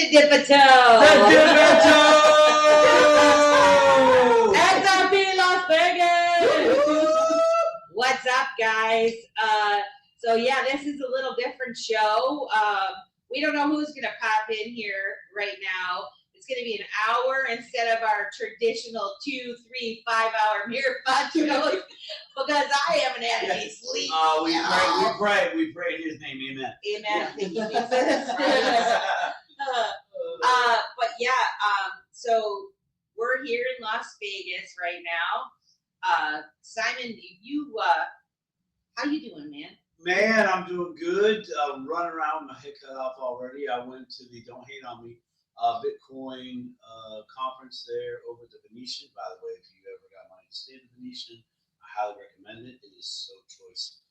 XRP Las Vegas. What's up, guys? So yeah, this is a little different show. We don't know who's gonna pop in here right now. It's gonna be an hour instead of our traditional 2, 3, 5-hour marathon shows because I haven't had any sleep. We pray in His name, amen. Amen. Thank you, Jesus. But yeah, so we're here in Las Vegas right now. Simon, you how you doing, man? Man, I'm doing good. Running around with my head cut off already. I went to the Don't Hate on Me Bitcoin conference there over at the Venetian. By the way, if you ever got money to stay at the Venetian, I highly recommend it. It is so choice.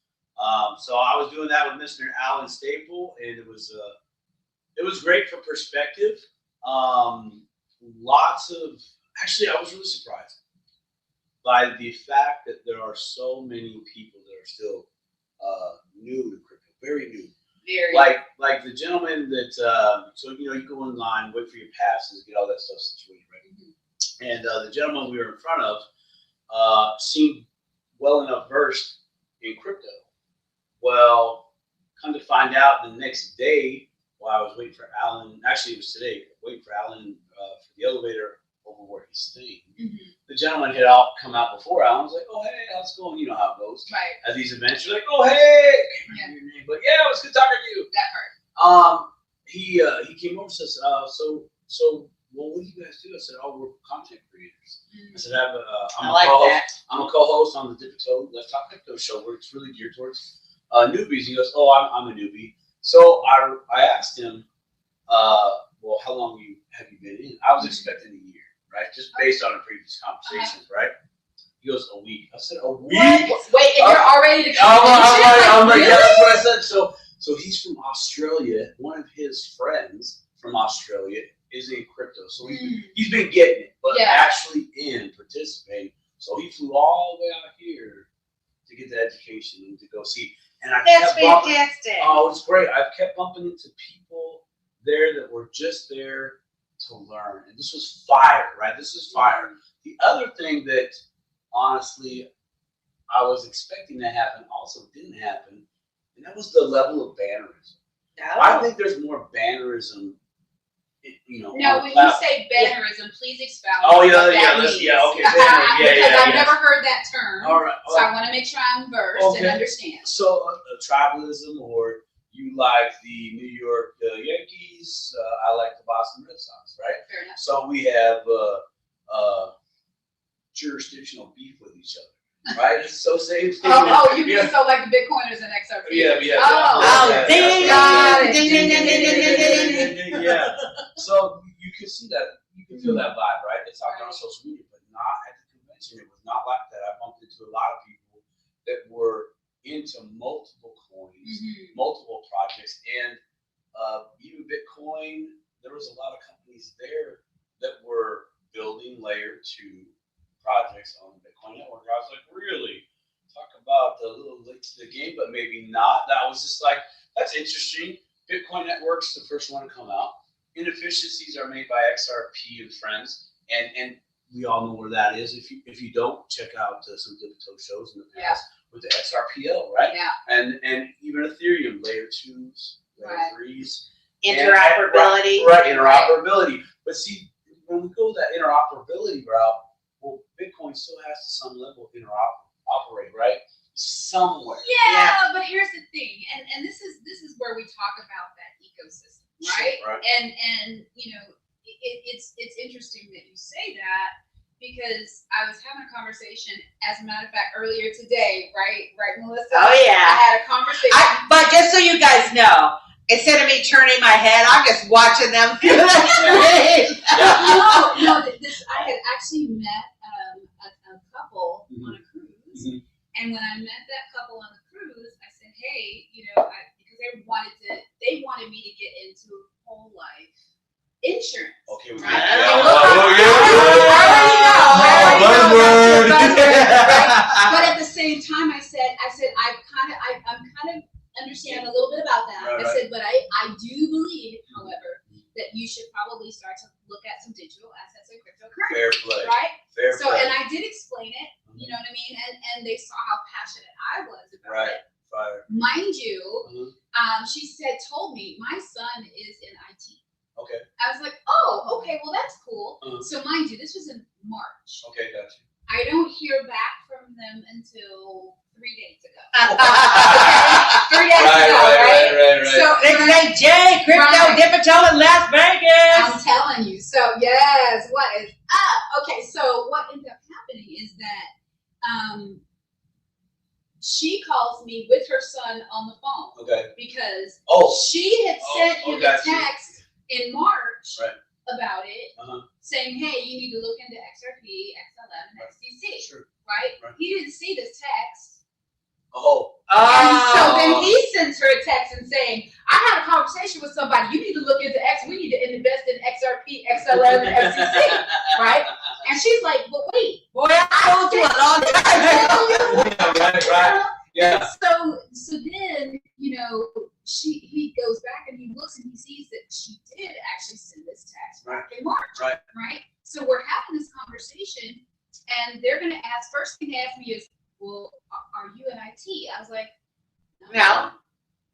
So I was doing that with Mr. Alan Staple, and it was great for perspective. Actually, I was really surprised by the fact that there are so many people that are still new to crypto, very new. Very. Like the gentleman that, so you go online, wait for your passes, get all that stuff situated, right? Mm-hmm. And the gentleman we were in front of seemed well enough versed in crypto. Well, come to find out the next day, while I was waiting for Alan, actually it was today, waiting for Alan for the elevator over where he's staying. Mm-hmm. The gentleman had come out before Alan. Was like, "Oh, hey, how's it going?" You know how it goes. Right. At these events, you're like, "Oh, hey." Yeah. But yeah, it was good talking to you. That part. He came over and says, so what do you guys do? I said, "Oh, we're content creators." Mm-hmm. I said, I'm a co-host on the Digital Let's Talk Crypto show where it's really geared towards newbies. He goes, "Oh, I'm a newbie." So I asked him, well, how long have you been in? I was expecting a year, right? Just based on the previous conversations, right? He goes, a week. I said, a week? What? Wait, and you're already I'm like, yeah, that's what I said. So he's from Australia. One of his friends from Australia is in crypto. So he's been getting it, but actually participating. So he flew all the way out here to get the education and to go see. And that's fantastic. Oh, it's great. I've kept bumping into people there that were just there to learn. And this was fire, right? This is fire. The other thing that, honestly, I was expecting to happen also didn't happen, and that was the level of bannerism. Oh. I think there's more bannerism, No, when you say bannerism, please expound. Oh, yeah, okay. Because I've never heard that term. All right. So I want to make sure I'm versed and understand. So, tribalism, or you like the New York Yankees, I like the Boston Red Sox, right? Fair enough. So we have jurisdictional beef with each other, right? So same thing. You mean so like the Bitcoiners and XRP? Yeah. Yeah. So you can see that, you can feel that vibe, right? It's out there on social media, but not at the convention. It was not like that. I bumped into a lot of people that were into multiple coins, multiple projects, and even Bitcoin. There was a lot of companies there that were building layer 2 projects on the Bitcoin network. I was like, really? Talk about a little late to the game, but maybe not. That was just like, that's interesting. Bitcoin network's the first one to come out. Inefficiencies are made by XRP and friends, and we all know where that is. If you don't, check out some Digital shows in the past with the XRPL, right? Yeah. And even Ethereum, layer 2s, layer 3s. Interoperability. Right, interoperability. But see, when we go that interoperability route, well, Bitcoin still has to some level operate, right? Somewhere. Yeah, but here's the thing, and this is where we talk about that ecosystem, right? Sure, right. And it's interesting that you say that, because I was having a conversation, as a matter of fact, earlier today, right, Melissa? Oh yeah. I had a conversation. But just so you guys know, instead of me turning my head, I'm just watching them through the screen. No. I had actually met a couple on a cruise, and when I met that couple on the cruise, I said, "Hey, because they wanted me to get into whole life insurance." Okay, we right? But at the same time, I said, I'm kind of understand a little bit about that. Right. I said, but I do believe, however, that you should told me my son is in IT. Okay. I was like, oh, okay, well that's cool. Uh-huh. So mind you, this was in March. Okay, gotcha. I don't hear back from them until 3 days ago. 3 days ago, right? Right. So They say, Jay, crypto, digital in Las Vegas. I'm telling you. So yes, what is up? Okay, so what ended up happening is that she calls me with her son on the phone. Okay. Because Oh. she had sent him a gotcha. text in March Right. about it, Uh-huh. saying, hey, you need to look into XRP, XLM, and XDC. Sure. Right? Right. He didn't see this text. Oh. And so then he sends her a text and saying, I had a conversation with somebody. You need to look into X. We need to invest in XRP, XLM, and XDC. Right? And she's like, but wait. Boy, I told you a long time ago. Right. Yeah. So then, you know, he goes back and he looks and he sees that she did actually send this text back in March. Right. So we're having this conversation, and they're going to ask. First thing they ask me is, well, are you in IT? I was like, no.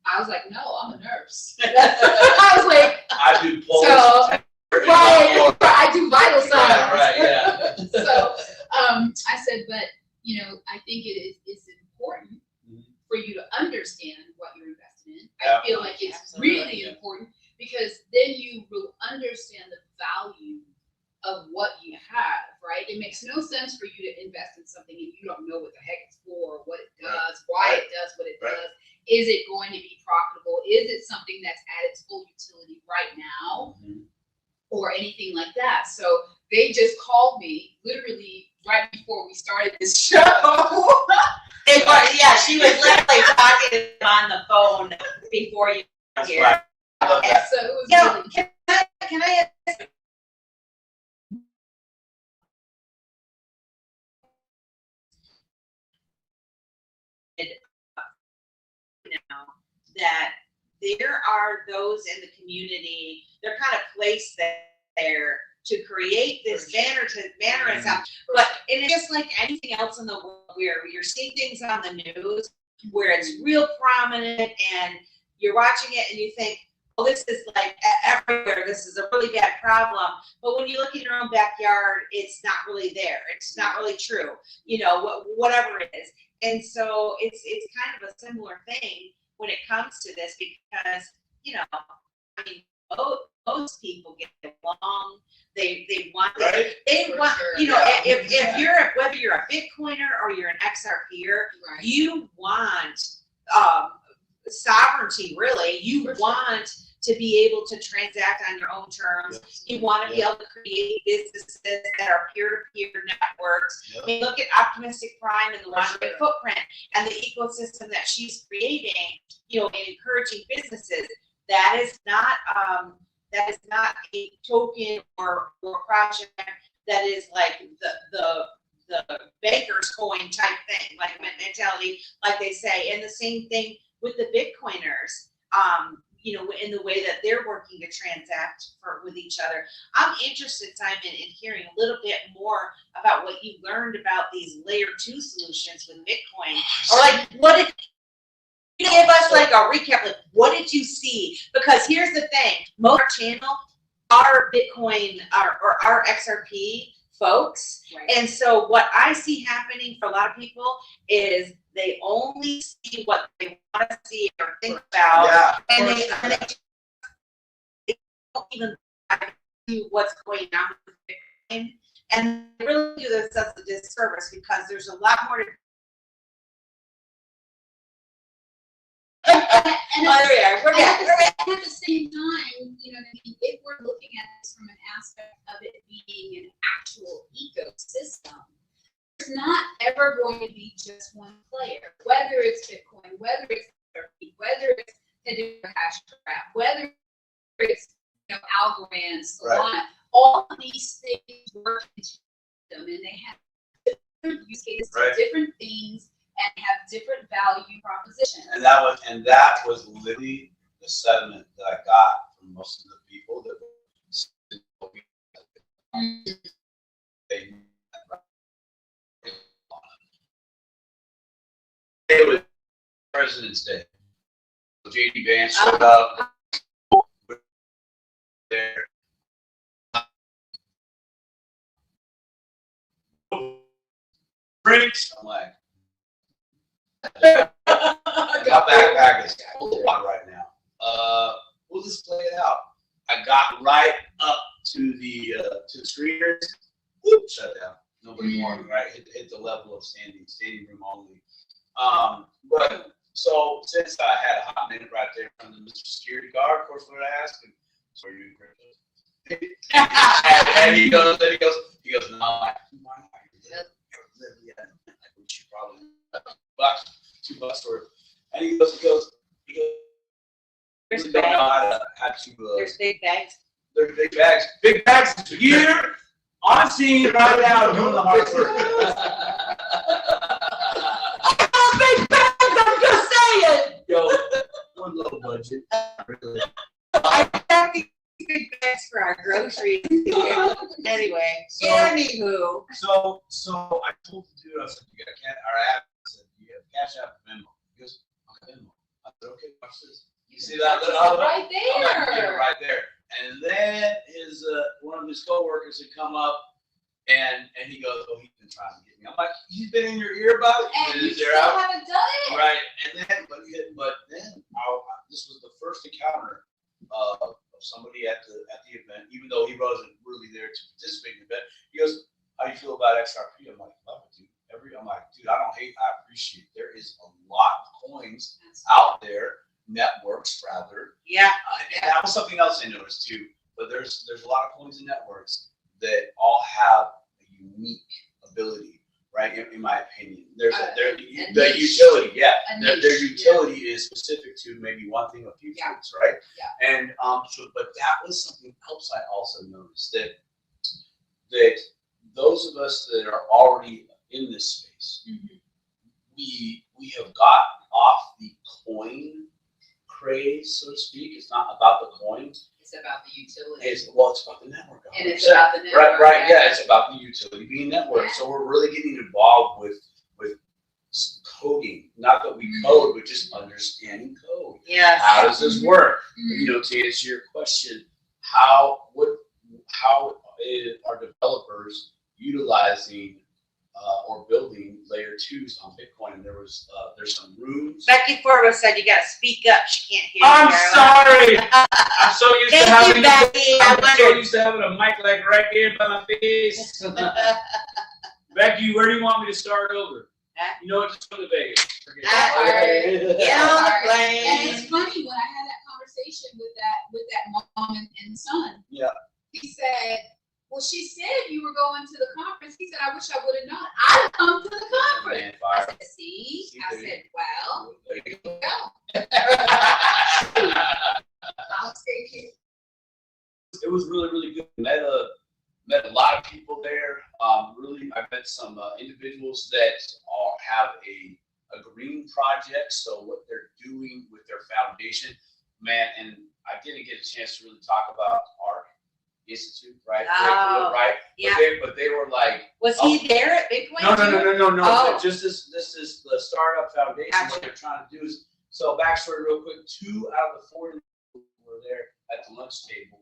I was like, no, I'm a nurse. I was like, I do polls. So, I do vital signs. Right, yeah. So I said, but you know, I think it's important for you to understand what you're investing in. I feel like it's really important because then you will understand the value of what you have, right? It makes no sense for you to invest in something if you don't know what the heck it's for, what it does, why it does what it does. Is it going to be profitable? Is it something that's at its full utility right now? Or anything like that. So they just called me literally right before we started this show. Yeah, she was literally talking on the phone before you got here. Right. I love that. So it was You know, really can I ask now that there are those in the community, they're kind of placed there to create this mannerism. But and it's just like anything else in the world where you're seeing things on the news where it's real prominent and you're watching it and you think, oh, this is like everywhere. This is a really bad problem. But when you look in your own backyard, it's not really there. It's not really true. You know, whatever it is. And so it's kind of a similar thing when it comes to this because, you know, I mean, most people get along. They want sure. you know, if you're whether you're a Bitcoiner or you're an XRPer, you want sovereignty. Really, you want to be able to transact on your own terms. You want to be able to create businesses that are peer-to-peer networks. I mean, look at Optimistic Prime and the Laundry Footprint and the ecosystem that she's creating. You know, and encouraging businesses. That is not a token or project that is like the banker's coin type thing, like mentality, like they say. And the same thing with the Bitcoiners, you know, in the way that they're working to transact with each other. I'm interested, Simon, in hearing a little bit more about what you learned about these layer 2 solutions with Bitcoin, or like what did you give us like a recap? Like, what did you see? Because here's the thing: most of our channel are Bitcoin or our XRP folks, and so what I see happening for a lot of people is they only see what they want to see or think about, and they don't even do what's going on with Bitcoin, and they really do themselves a disservice because there's a lot more to. And at the same time, you know, if we're looking at this from an aspect of it being an actual ecosystem, there's not ever going to be just one player. Whether it's Bitcoin, whether it's XRP, whether it's Hedera Hashgraph, whether it's, you know, Algorand, Solana, all of these things work in them, and they have different use cases, different things, and have different value propositions. And that was literally the sentiment that I got from most of the people that it was President's Day. JD Vance showed up there. Drinks. I'm like, my backpack is full of water right now. We'll just play it out. I got right up to the screeners. Whoop, shut down. Nobody more, right? Hit the level of standing room only. But so since I had a hot minute right there from the Mr. Security Guard, of course, what I asked him, so are you in crypto? and he goes, no, why not? We should probably $2 worth. And he goes, There's don't know how to There's big bags. there's big bags. Big bags here on scene right now doing the hard work. Big bags, I'm just saying. Yo, one low budget. Really. I have these big bags for our groceries. Anyway, anywho. So I told the dude, I said, you got our app? I said, you have Cash App or Venmo? He goes, okay, Venmo. I said, okay, watch this. You see that little right there. Right there. And then his one of his coworkers had come up and he goes, oh, he's been trying to get me. I'm like, he's been in your ear about it? And you still haven't done it. Right. And then, but then this was the first encounter of somebody at the event, even though he wasn't really there to participate in the event. He goes, how do you feel about XRP? I'm like, love it, dude. I'm like, dude, I don't hate, I appreciate it. There is a lot of coins out there, networks rather. Yeah. And that was something else I noticed too. But there's a lot of coins and networks that all have a unique ability, right? In my opinion, the utility, yeah. Their utility is specific to maybe one thing, a few things, right? Yeah. And but that was something else I also noticed that those of us that are already in this space, we have gotten off the coin craze, so to speak. It's not about the coin. It's about the utility. It's about the network. 100%. And it's about the network. Right. Yeah, it's about the utility being network. Yeah. So we're really getting involved with coding. Not that we code, but just understanding code. Yeah. How does this work? To answer your question, how are developers utilizing or building layer 2s on Bitcoin? And there's some rooms. Becky Forbo said you got to speak up. She can't hear you. I'm sorry. I'm so used to having a mic like right here by my face. Becky, where do you want me to start over? You know what? Just go to Vegas. Get on the plane. And it's funny when I had that conversation with that mom and son. Yeah. He said, well, she said you were going to the conference. He said, I wish I would have known. I'd come to the conference. I said, see? I said, well, there you go. I'll take it. It was really, really good. Met a lot of people there. Really, I met some individuals that have a green project. So what they're doing with their foundation, man, and I didn't get a chance to really talk about ARC Institute, right? Oh, right. Yeah. But they were like, was he there at Bitcoin? No. Oh. Just this is the startup foundation. Gotcha. What they're trying to do is, so backstory real quick. 2 out of the 4 were there at the lunch table.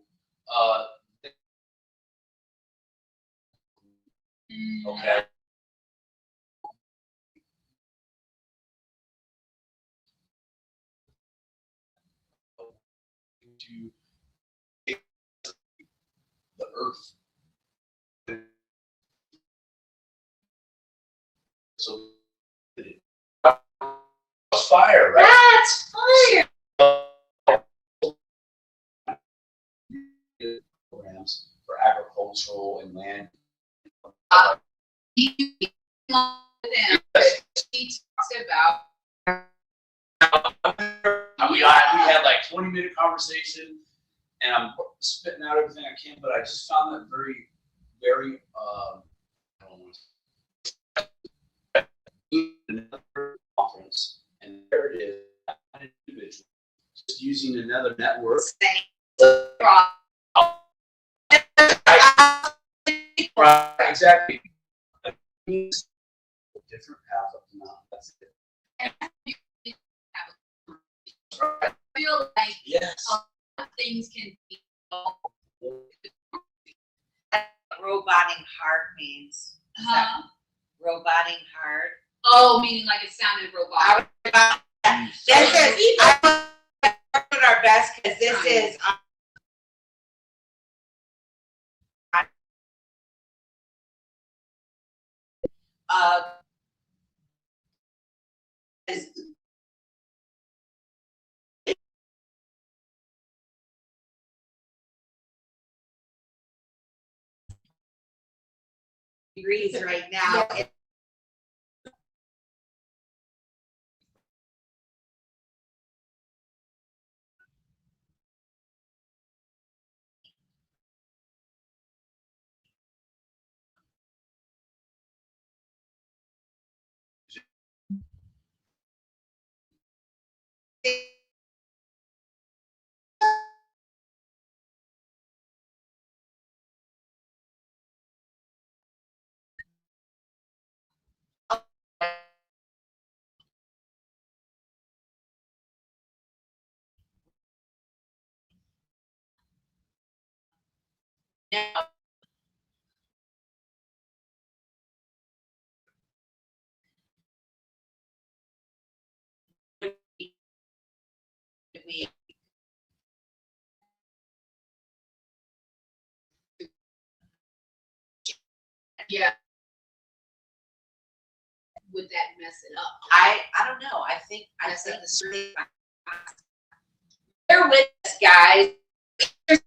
Okay. To the earth. So it's fire, right? That's fire. Programs for agricultural and land. He talks about. We had like 20-minute conversation, and I'm spitting out everything I can, but I just found that very, very, another conference, and there it is, an individual just using another network. Right, exactly. A different path up the mountain. That's it. feel like Yes. a lot of things can be. Roboting hard means. Roboting hard. Oh, meaning like it sounded robotic. This is, I put our best because this is. Degrees right now. Yeah. Yeah. Would that mess it up? I don't know. I think the screen. Bear with us, guys. We're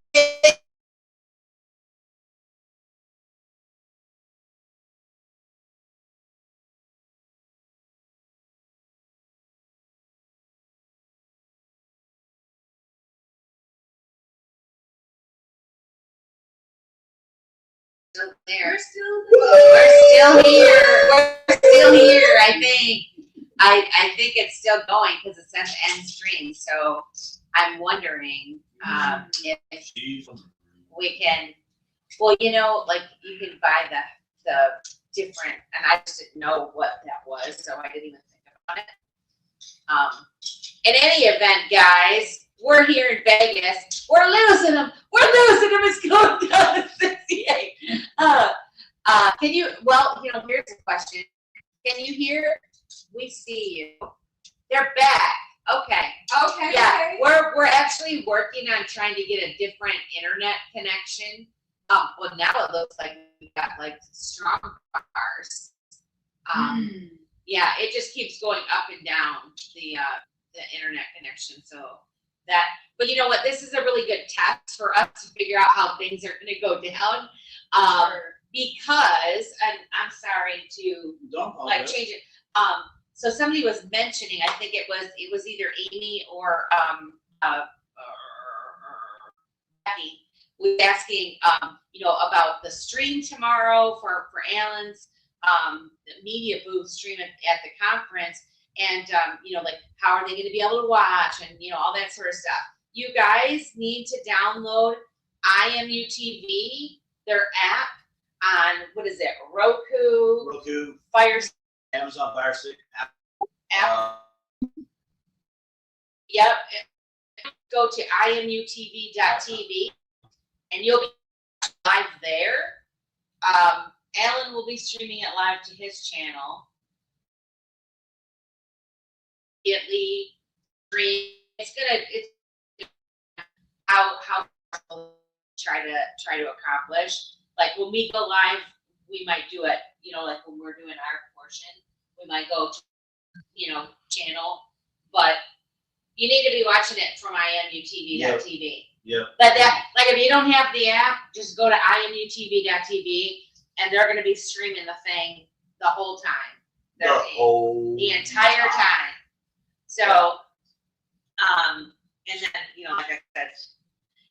still here. We're still here. I think it's still going because it's at the end stream. So I'm wondering if we can. Well, you know, like you can buy the different, and I just didn't know what that was, so I didn't even think about it. In any event, guys, we're here in Vegas. We're losing them. It's going down to 68. Can you? Well, you know, here's the question. Can you hear? We see you. They're back. Okay. Okay. Yeah, we're actually working on trying to get a different internet connection. Well, now it looks like we got like strong bars. Yeah, it just keeps going up and down the internet connection. So that, but you know what? This is a really good test for us to figure out how things are going to go down. Because, and I'm sorry to like change it. So somebody was mentioning, I think it was either Amy or Becky was asking, you know, about the stream tomorrow for Alan's media booth stream at the conference, and you know, like how are they going to be able to watch, and you know, all that sort of stuff. You guys need to download IMUTV, their app on what is it? Roku, Fire, Amazon Fire Stick app. Yep. Go to imutv.tv and you'll be live there. Alan will be streaming it live to his channel. It's how try to accomplish. Like when we go live, we might do it, you know, like when we're doing our portion, we might go to, you know, channel, but you need to be watching it from imutv.tv. Yeah. But that, like, if you don't have the app, just go to imutv.tv, and they're going to be streaming the thing the whole time. The entire time. So, and then, you know, like I said,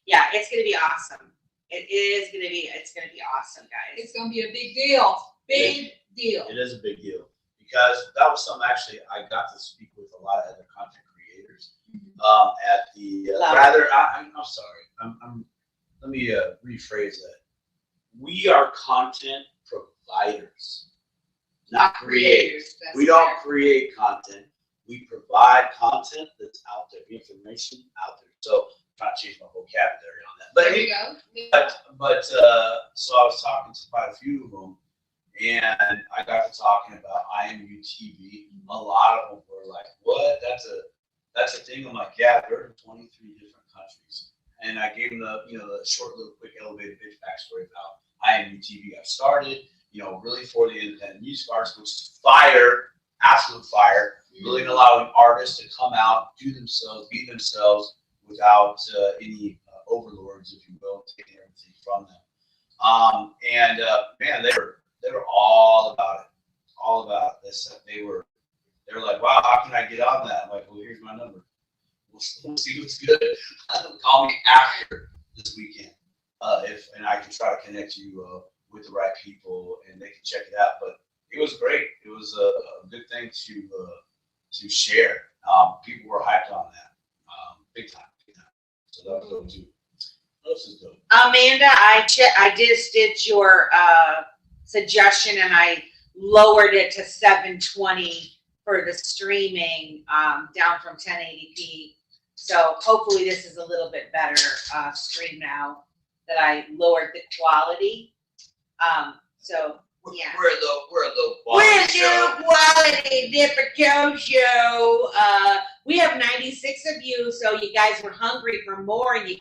yeah, it's going to be awesome. It's going to be awesome, guys. It's going to be a big deal. Big deal. It is a big deal because that was something actually I got to speak with a lot of other content creators at the I'm sorry. Let me rephrase that. We are content providers, not creators. We don't create content. We provide content that's out there, information out there. So I'm trying to change my vocabulary on that. But There you go. so I was talking to quite a few of them, and I got to talking about IMU TV. A lot of them were like, "What? That's a thing." I'm like, "Yeah, they're in 23 different countries." And I gave them the short little quick elevator pitch backstory about IMU TV. I've started, really for the independent music artists, which is fire, absolute fire. Really allowing artists to come out, do themselves, be themselves without any overlords, if you will, taking everything from them. Man, they were all about this. They were like, "Wow, how can I get on that?" I'm like, "Well, here's my number. We'll see what's good. Call me after this weekend, and I can try to connect you with the right people, and they can check it out." But it was great. It was a good thing to share. People were hyped on that, big time. So that was dope too. What else is dope? Amanda, I just did your suggestion, and I lowered it to 720 for the streaming, down from 1080p. So hopefully this is a little bit better stream now that I lowered the quality. So yeah, We're a low quality we're show. a quality different show. We have 96 of you, so you guys were hungry for more, and you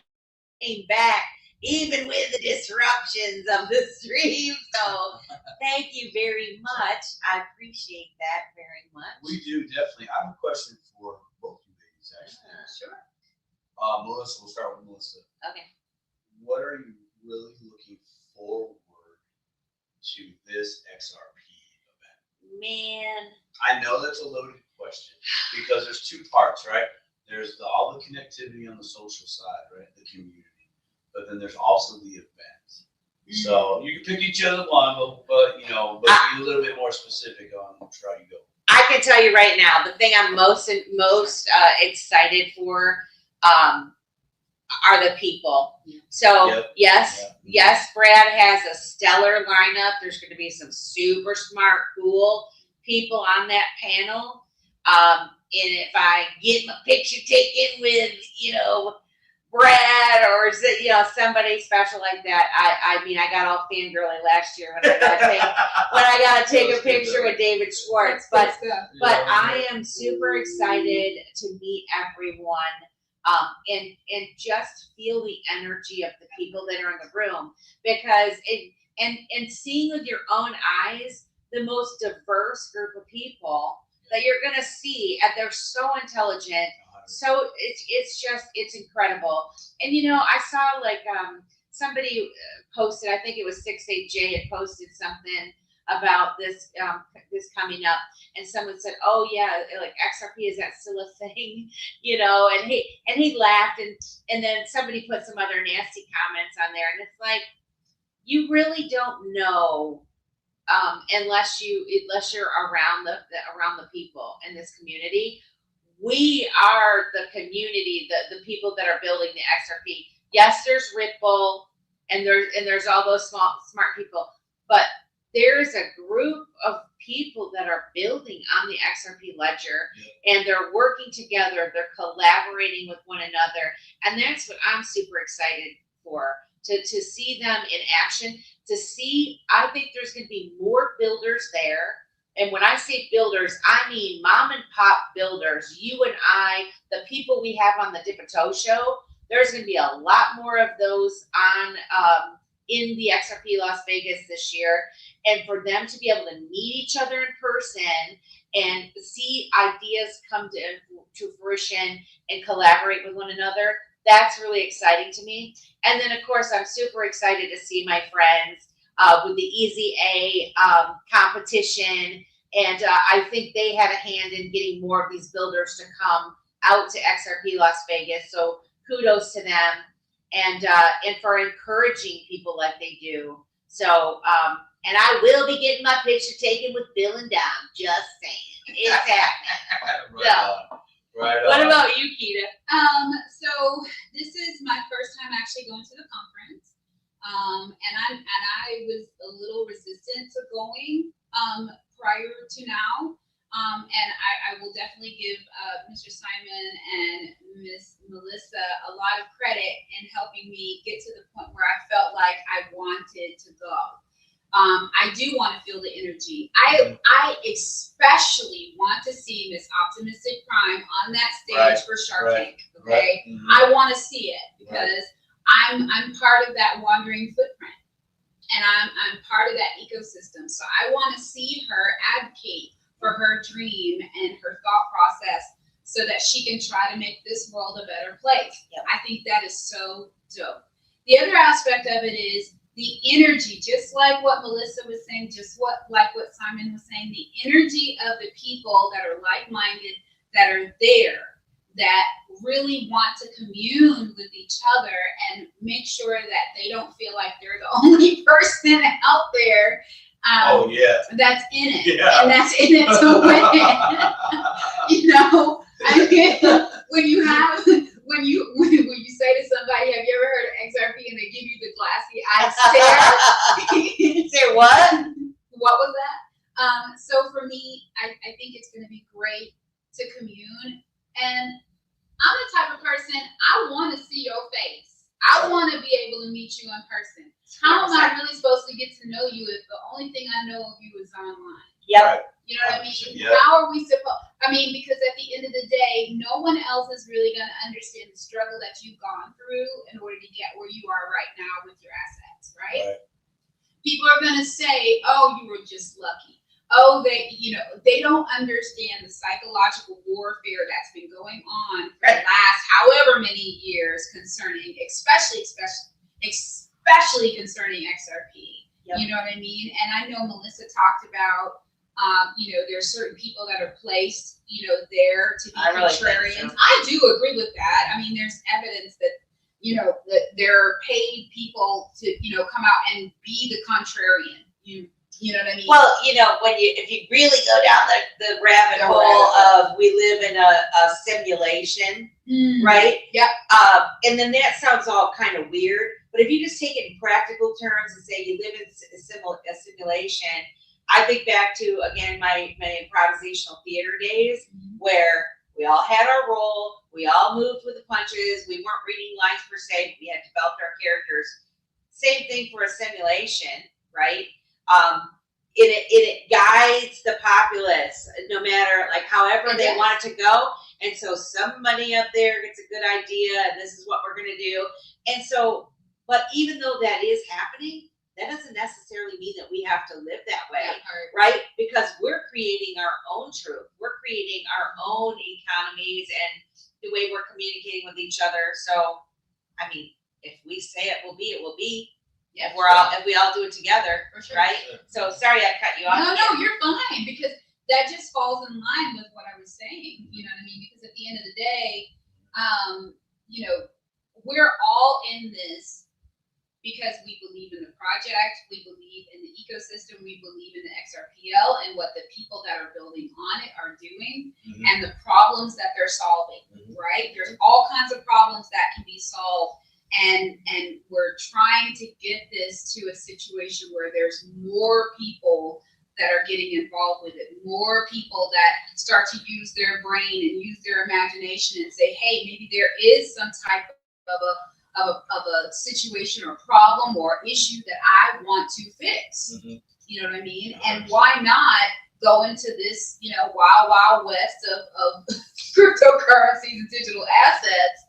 came back even with the disruptions of the stream. So thank you very much. I appreciate that very much. We do, definitely. I have a question for both you ladies, actually. Sure. Melissa, we'll start with Melissa. Okay. What are you really looking forward to this XRP event? Man. I know that's a loaded question because there's two parts, right? There's all the connectivity on the social side, right? The community. But then there's also the event. So you can pick each other one, but be a little bit more specific on how you go. I can tell you right now, the thing I'm most excited for are the people. So yes, Brad has a stellar lineup. There's going to be some super smart, cool people on that panel. And if I get my picture taken with, Brad or somebody special like that, I got all fangirly last year when I got to take a picture with David Schwartz. But I am super excited to meet everyone. And just feel the energy of the people that are in the room, because and seeing with your own eyes the most diverse group of people that you're gonna see, and they're so intelligent, so it's incredible. And I saw somebody posted, I think it was 68J had posted something about this coming up, and someone said, "Oh yeah, like XRP, is that still a thing?" And he laughed, and then somebody put some other nasty comments on there, and it's like, you really don't know unless you're around the people in this community. We are the community, the people that are building the XRP. Yes, there's Ripple, and there's all those smart people, but there's a group of people that are building on the XRP Ledger, and they're working together. They're collaborating with one another, and that's what I'm super excited for, to see them in action. I think there's going to be more builders there, and when I say builders, I mean mom and pop builders. You and I, the people we have on the Dip and Toe show, there's going to be a lot more of those on in the XRP Las Vegas this year, and for them to be able to meet each other in person and see ideas come to fruition and collaborate with one another, that's really exciting to me. And then, of course, I'm super excited to see my friends with the Easy A competition, and I think they had a hand in getting more of these builders to come out to XRP Las Vegas, so kudos to them. And for encouraging people like they do. So, and I will be getting my picture taken with Bill and Dom. Just saying, it's happening. Right on. What about you, Keita? So this is my first time actually going to the conference, and I was a little resistant to going prior to now. And I will definitely give Mr. Simon and Miss Melissa a lot of credit in helping me get to the point where I felt like I wanted to go. I do want to feel the energy. I especially want to see Miss Optimistic Prime on that stage for Shark Tank. Okay, I want to see it because I'm part of that wandering footprint, and I'm part of that ecosystem. So I want to see her advocate for her dream and her thought process so that she can try to make this world a better place. Yep. I think that is so dope. The other aspect of it is the energy, just like what Melissa was saying, like what Simon was saying, the energy of the people that are like-minded, that are there, that really want to commune with each other and make sure that they don't feel like they're the only person out there that's in it, and that's in it to win it. You know, I mean, when you say to somebody, "Have you ever heard of XRP?" and they give you the glassy eye stare. Say what? What was that? So for me, I think it's going to be great to commune, and I'm the type of person, I want to see your face. I want to be able to meet you in person. How am I really supposed to get to know you if the only thing I know of you is online? Yep. You know what I mean? Yep. How are we supposed? I mean, because at the end of the day, no one else is really going to understand the struggle that you've gone through in order to get where you are right now with your assets, right? People are going to say, "Oh, you were just lucky." Oh, they don't understand the psychological warfare that's been going on for the last however many years concerning, especially concerning XRP. Yep. You know what I mean? And I know Melissa talked about, there's certain people that are placed, there to be contrarians. I do agree with that. I mean, there's evidence that, that there are paid people to, come out and be the contrarian. You know what I mean? Well, if you really go down the rabbit hole of we live in a simulation, right? Yep. And then that sounds all kind of weird. But if you just take it in practical terms and say you live in a simulation, I think back to, again, my improvisational theater days where we all had our role, we all moved with the punches, we weren't reading lines per se, we had developed our characters. Same thing for a simulation, right? It guides the populace no matter however they want it to go. And so somebody up there gets a good idea and this is what we're going to do. And so, but even though that is happening, that doesn't necessarily mean that we have to live that way, right? Because we're creating our own truth. We're creating our own economies and the way we're communicating with each other. So, I mean, if we say it will be, it will be. If we all do it together, right? So sorry I cut you off. No, you're fine, because that just falls in line with what I was saying. You know what I mean? Because at the end of the day, we're all in this because we believe in the project, we believe in the ecosystem, we believe in the XRPL and what the people that are building on it are doing, and the problems that they're solving, right? There's all kinds of problems that can be solved. And we're trying to get this to a situation where there's more people that are getting involved with it, more people that start to use their brain and use their imagination and say, hey, maybe there is some type of a situation or problem or issue that I want to fix. You know what I mean? And why not go into this, wild west of cryptocurrencies and digital assets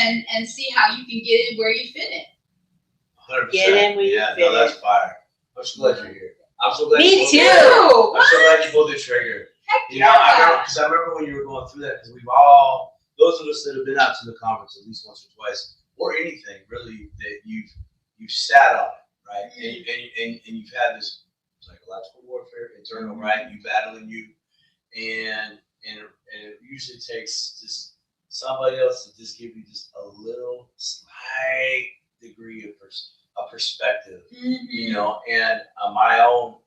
and see how you can get in where you fit in. 100%. Get in where you fit in. That's fire. I'm so glad you're here. I'm so glad. Me too. I'm so glad you pulled the trigger. Heck I remember when you were going through that, because we've all, those of us that have been out to the conference at least once or twice, or anything really, that you've sat on it, right? And you've had this psychological warfare, internal, right? You battling you, and it usually takes just somebody else to just give you just a little slight degree of perspective, and my own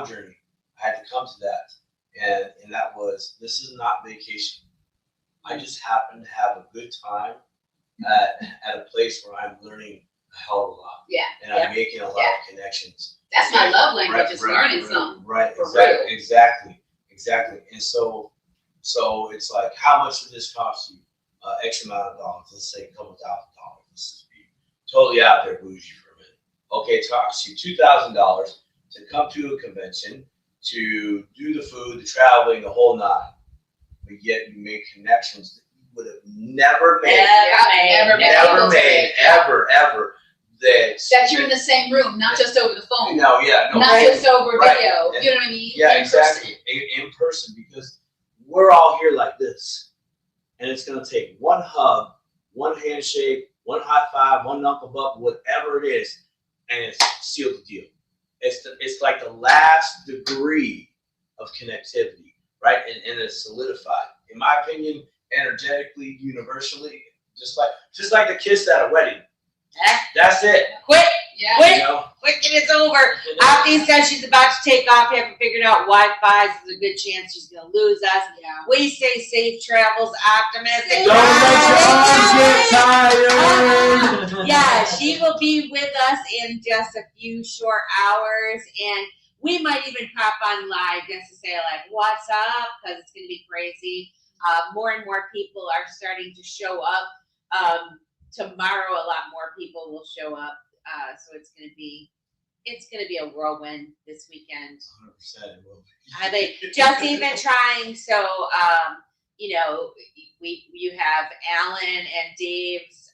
journey, I had to come to that, and that was, this is not vacation. I just happen to have a good time at a place where I'm learning a hell of a lot. Yeah. And I'm making a lot of connections. That's my love language, is learning something. Right. For real. Exactly. Exactly. And so it's like, how much did this cost you? X amount of dollars. Let's say a couple $1,000. Let's just be totally out there bougie for a minute. Okay, it costs you $2,000 to come to a convention, to do the food, the traveling, the whole nine. But yet you make connections that you would have never made. Never made, ever. That you're in the same room, not just over the phone. No, not just over video. And, you know what I mean? Yeah, in exactly. In person, because we're all here like this, and it's gonna take one hug, one handshake, one high five, one knuckle bump, whatever it is, and it's sealed the deal. It's like the last degree of connectivity, right? And it's solidified. In my opinion, energetically, universally, just like the kiss at a wedding. That's it. Quick, Yeah. quick, You know? quick, and it's over. After he says she's about to take off, you haven't figured out Wi-Fi, so there's a good chance she's going to lose us. Yeah. We say safe travels, optimistic. Don't let your arms get tired. Yeah, she will be with us in just a few short hours, and we might even pop on live just to say, like, what's up, because it's going to be crazy. More and more people are starting to show up. Tomorrow, a lot more people will show up, so it's going to be a whirlwind this weekend. 100% it will be. They just even trying, so you have Alan and Dave's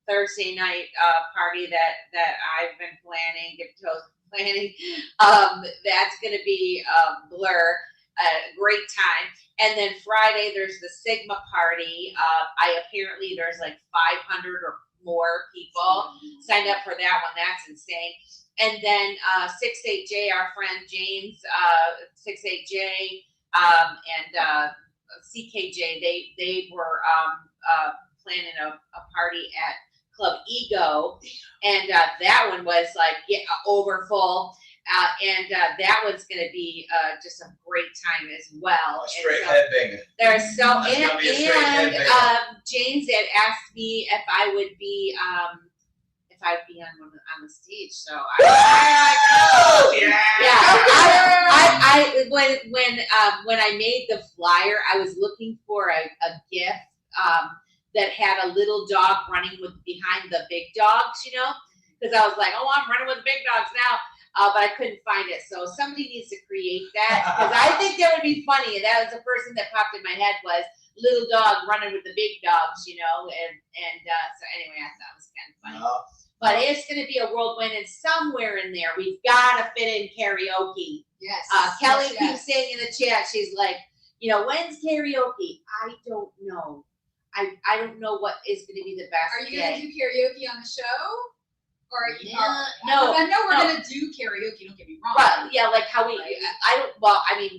Thursday night party that I've been planning, that's going to be Blur, a great time. And then Friday there's the Sigma party. There's like 500 or more people signed up for that one. That's insane. And then 68J, our friend James, 68J, and CKJ, they were planning a party at Club Ego, and that one was like over full. And that one's going to be just a great time as well. Straight headbanger. There's so That's gonna be a straight and headbanger. James had asked me if I would be on the stage. So when I made the flyer, I was looking for a gift that had a little dog running behind the big dogs, because I was like, oh, I'm running with the big dogs now. But I couldn't find it. So somebody needs to create that, because I think that would be funny. And that was the first thing that popped in my head was little dog running with the big dogs, so anyway, I thought it was kind of funny. But it's going to be a whirlwind, and somewhere in there, we've got to fit in karaoke. Yes. Kelly keeps saying in the chat, she's like, when's karaoke? I don't know. I don't know what is going to be the best. Are you going to do karaoke on the show? Or no, I know we're gonna do karaoke. Don't get me wrong. But yeah, like how we,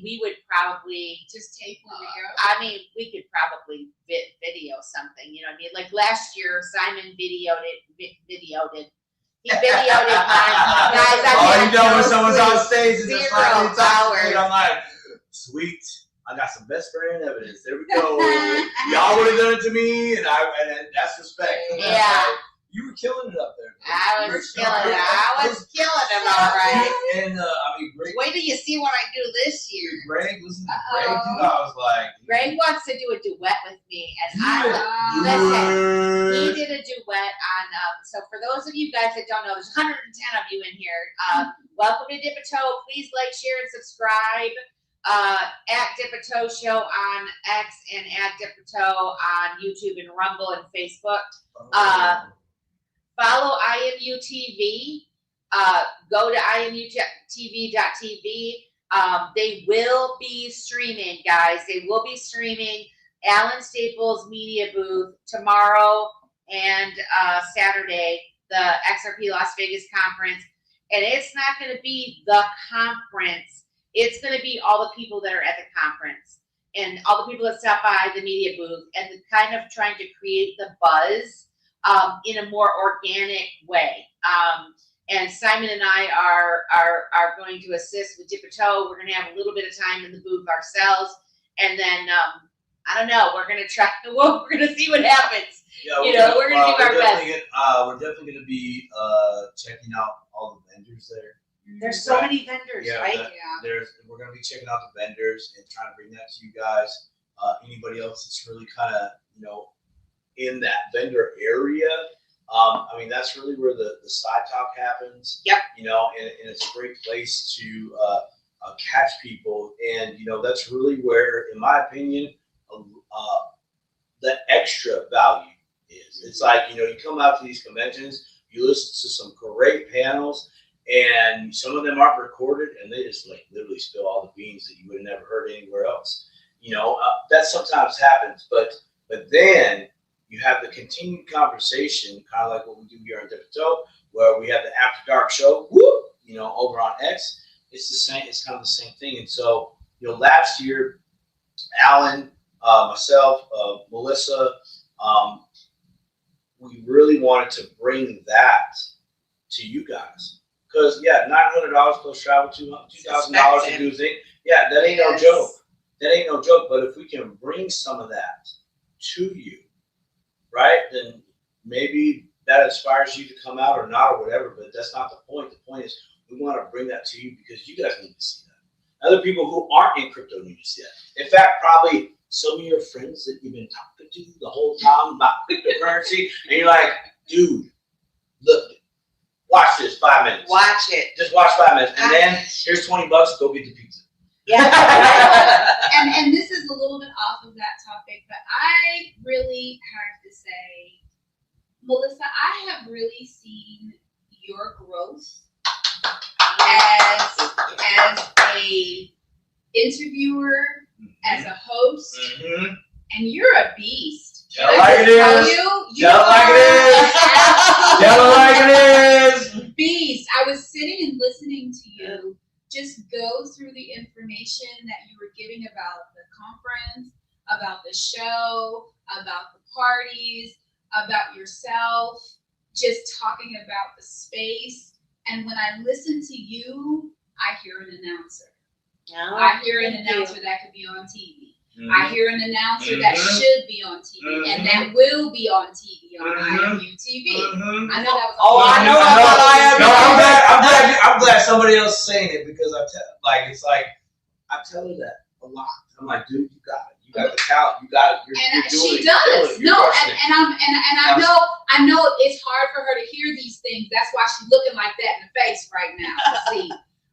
we would probably just take when we go. I mean, we could probably video something. You know what I mean? Like last year, Simon videoed it. He videoed it. Guys, all you know when someone's on stage and just 0 like hours. I'm like, sweet. I got some best friend evidence. There we go. Y'all would have done it to me, and that's respect. Yeah. You were killing it up there. I was killing it, all right. And Greg. Wait till you see what I do this year. Greg, listen to Greg too. I was like, Greg wants to do a duet with me, and he did a duet on. So for those of you guys that don't know, there's 110 of you in here. Welcome to Dip a Toe. Please like, share, and subscribe. At Dip a Toe Show on X and at Dip a Toe on YouTube and Rumble and Facebook. Follow IMU TV. Go to imutv.tv. They will be streaming, guys. They will be streaming Alan Staples' media booth tomorrow and Saturday, the XRP Las Vegas conference. And it's not going to be the conference. It's going to be all the people that are at the conference and all the people that stop by the media booth, and the kind of trying to create the buzz in a more organic way. And Simon and I are going to assist with Dip a Toe. We're going to have a little bit of time in the booth ourselves, and then I don't know. We're going to try. We're going to see what happens. Yeah, we're going to do our best. We're definitely going to be checking out all the vendors there. There's so many vendors, right? We're going to be checking out the vendors and trying to bring that to you guys. Anybody else that's really kind of, in that vendor area. I mean, that's really where the side talk happens. Yep. And it's a great place to catch people. And, that's really where, in my opinion, the extra value is. It's like, you come out to these conventions, you listen to some great panels, and some of them aren't recorded, and they just literally spill all the beans that you would have never heard anywhere else. That sometimes happens, but then you have the continued conversation, kind of like what we do here on Dippin' Toe, where we have the After Dark show, over on X. It's the same. It's kind of the same thing. And so, last year, Alan, myself, Melissa, we really wanted to bring that to you guys. Because, $900 plus travel, $2,000 to do things. Yeah, that ain't no joke. That ain't no joke. But if we can bring some of that to you, right, then maybe that inspires you to come out or not or whatever. But that's not the point. The point is we want to bring that to you because you guys need to see that. Other people who aren't in crypto need to see that. In fact, probably some of your friends that you've been talking to the whole time about cryptocurrency, and you're like, dude, look, watch this 5 minutes. Watch it. Just watch 5 minutes. And then here's $20, go get the pizza. Yeah. and this is a little bit off of that topic, but I really have to say, Melissa, I have really seen your growth as a interviewer, as a host, and you're a beast. Tell it like it is. Tell it like it is. Tell it like it is. Beast. I was sitting and listening to you just go through the information that you were giving about the conference, about the show, about the parties, about yourself, just talking about the space. And when I listen to you, I hear an announcer. I hear an announcer that could be on TV. I hear an announcer that should be on TV and that will be on TV on IMU TV. I know that was. I know. I'm glad somebody else is saying it because I tell her that a lot. I'm like, dude, you got it. You got the talent. You got it. You're doing she does. it. No, and I know it's hard for her to hear these things. That's why she's looking like that in the face right now. See,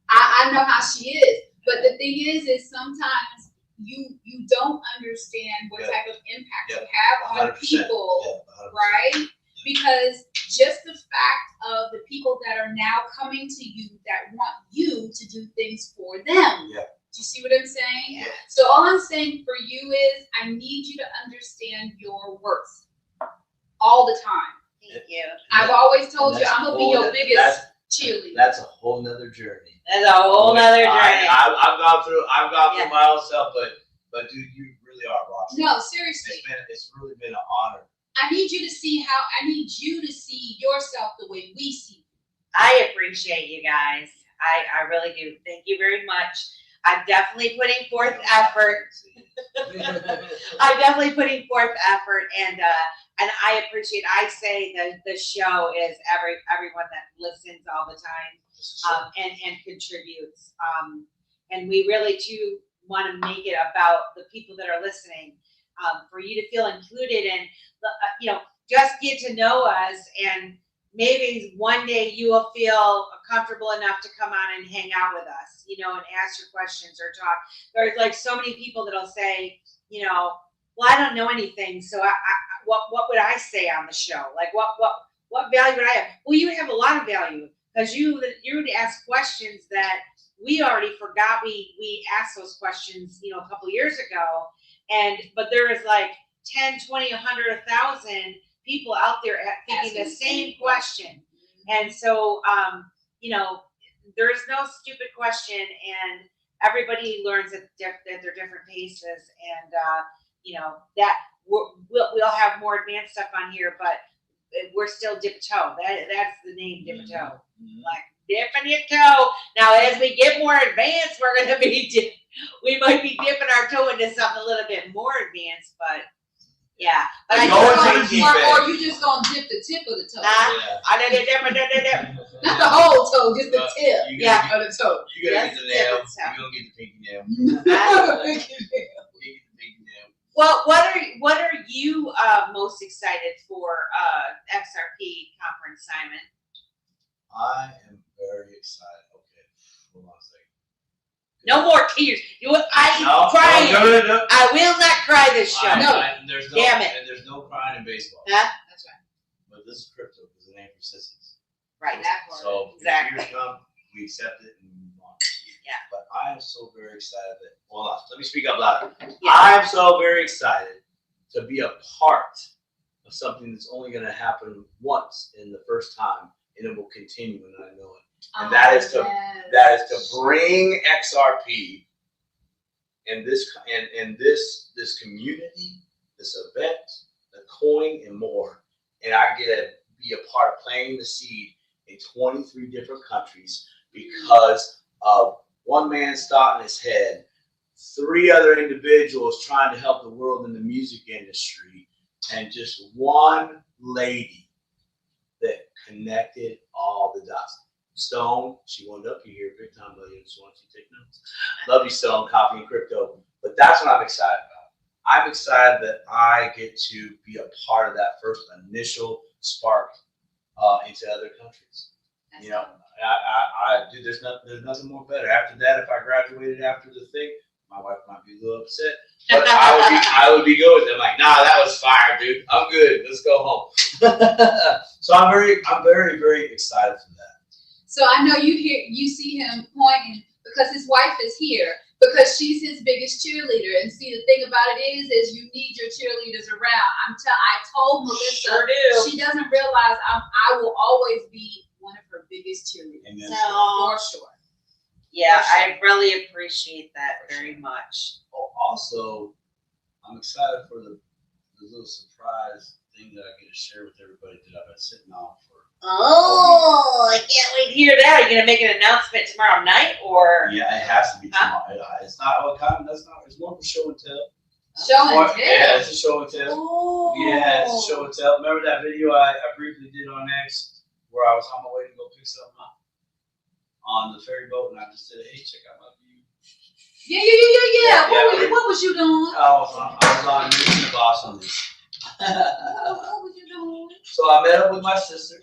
I know how she is. But the thing is sometimes you don't understand what type of impact you have on people, right? Because just the fact of the people that are now coming to you that want you to do things for them. Yeah. Do you see what I'm saying? Yeah. So all I'm saying for you is I need you to understand your worth all the time. Thank you. I've always told you I'm gonna be your biggest cheerleader. That's a whole nother journey. That's a whole nother journey. I've gone through my own stuff, but dude, you really are awesome. No, seriously. It's really been an honor. I need you to see yourself the way we see you. I appreciate you guys. I really do. Thank you very much. I'm definitely putting forth effort. I'm definitely putting forth effort, and I appreciate. I say the show is everyone that listens all the time, and contributes. And we really do want to make it about the people that are listening, for you to feel included and just get to know us, and maybe one day you will feel comfortable enough to come on and hang out with us, and ask your questions or talk. There's like so many people that'll say, well, I don't know anything, so what would I say on the show? Like what value would I have? Well, you have a lot of value because you would ask questions that we already forgot we asked those questions, a couple years ago. But there is like 10, 20, 100, 1,000 people out there thinking the same question. And so, there is no stupid question, and everybody learns at their different paces. And, that we'll have more advanced stuff on here, but we're still dip toe. That's the name, dip toe. Like dipping your toe. Now, as we get more advanced, we're going to we might be dipping our toe into something a little bit more advanced, but Yeah, but I Go into the do deep like end. or you just gonna dip the tip of the toe. Yeah. I did it. Not the whole toe, just the tip You Yeah. gotta of the toe. You gotta get the Yes, nail. yes, You're gonna get the pinky nail. Pinky You get the pinky nail. Well, what are you most excited for XRP conference, Simon? I am very excited. Okay, hold on a second. No more tears. I No, crying. no. I will not cry this show. There's no, Damn it. And there's no crying in baseball. Huh? That's right. But this is crypto because it ain't for sissies. Right. That part. So Exactly. if tears come, we accept it and move on. Yeah. But I am so very excited that. Well, let me speak up louder. Yeah. I am so very excited to be a part of something that's only going to happen once in the first time, and it will continue, and I know it. And that is to bring XRP and this community, this event, the coin, and more. And I get to be a part of planting the seed in 23 different countries because of one man's thought in his head, 3 other individuals trying to help the world in the music industry, and just one lady that connected all the dots. Stone, she wound up here big time, buddy. Just want you to take notes. Love you, Stone, Coffee and Crypto. But that's what I'm excited about. I'm excited that I get to be a part of that first initial spark into other countries. You know, I do. There's nothing more better. After that, if I graduated after the thing, my wife might be a little upset, but I would be good with it. I'm like, nah, that was fire, dude. I'm good. Let's go home. So I'm very, very excited for that. So I know you see him pointing because his wife is here because she's his biggest cheerleader. And see, the thing about it is you need your cheerleaders around. I told Melissa, Sure do. she doesn't realize I will always be one of her biggest cheerleaders. For sure. Yeah, I really appreciate that very much. Also, I'm excited for the little surprise thing that I get to share with everybody that I've been sitting on for. Oh, I can't wait to hear that. Are you gonna make an announcement tomorrow night, or? Yeah, it has to be tomorrow. It's not what kind. That's not. It's more of a show and tell. Show and tell. Yeah, it's a show and tell. Oh. Yeah, it's a show and tell. Remember that video I briefly did on X where I was on my way to go pick something up on the ferry boat, and I just said, "Hey, check out my view." Yeah. Yeah, What was you doing? I was on Mission the Boss on this. What was you doing? So I met up with my sister.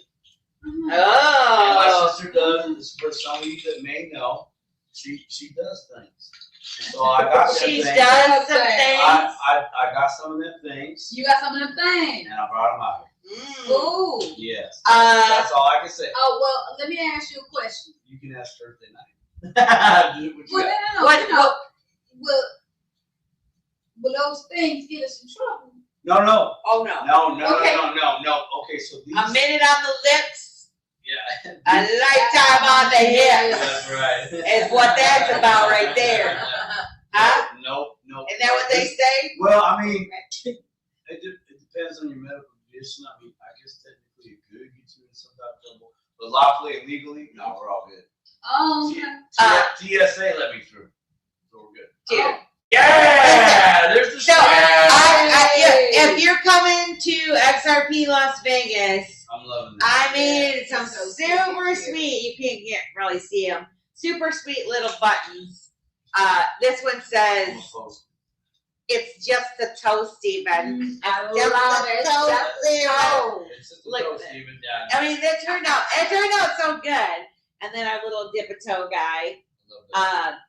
And my Oh. sister does. This is for some of you that may know. She does things. And so I got some She things. does some things. I got some of them things, You got some of them things. and I brought them out. Mm. Ooh. Yes. Uh, That's all I can say. Oh, well, let me ask you a question. You can ask Thursday night. Do what you Well, got. no. What- You know, will those things get us in trouble? No. Oh no. No. Okay, so these. A minute on the lips, Yeah. a lifetime on the hips. That's right. Is what that's about right there. Huh? No. Isn't that what they say? Well, I mean, it depends on your medical condition. I mean, I guess technically it could get you in some type of trouble, but lawfully and legally, no, we're all good. Oh, okay. TSA let me through, so we're good. Dude. Yeah, there's the So, yeah. if you're coming to XRP Las Vegas, I'm loving that. I mean, some So super cute. sweet. You can't really see them. Super sweet little buttons. This one says, "It's just a toe, Steven." I Just love a it. toe, Just a Steven. toe. It's just Look a at toast that. even down. I mean, it turned out so good. And then our little dip a toe guy. Love that.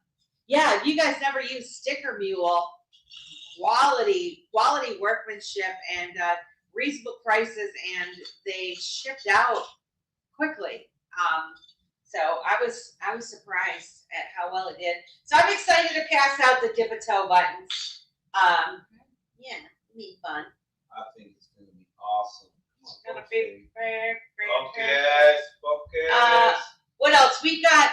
Yeah, if you guys never use Sticker Mule, quality workmanship and reasonable prices, and they shipped out quickly. So I was surprised at how well it did. So I'm excited to pass out the dip a toe buttons. Yeah, it'll be fun. I think it's gonna be awesome. It's gonna be Focus. what else? We've got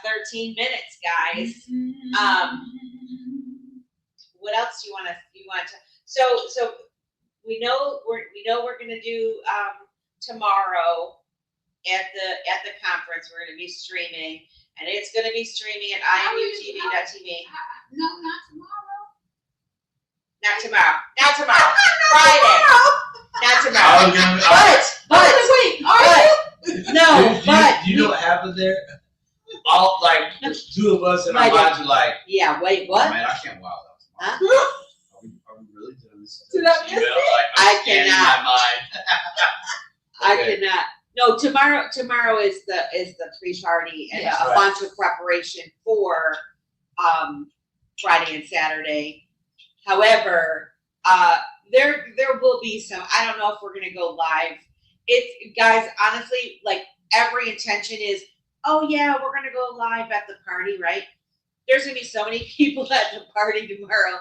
13 minutes, guys. What else do you want to? So we know we're gonna do tomorrow at the conference. We're gonna be streaming, and it's gonna be streaming at imutv.tv. No, not tomorrow. Not tomorrow. Not tomorrow. Friday. Not tomorrow. But no, but do you know what happened there? All like the two of us in our minds were like, yeah. Wait, what? Oh, man, I can't wow that. Huh? Are we really doing this? I cannot. My mind. Okay. I cannot. No, tomorrow is the pre-party and a bunch of preparation for Friday and Saturday. However, there will be some. I don't know if we're gonna go live. It's guys, honestly, like every intention is, oh yeah, we're gonna go live at the party, right? There's gonna be so many people at the party tomorrow,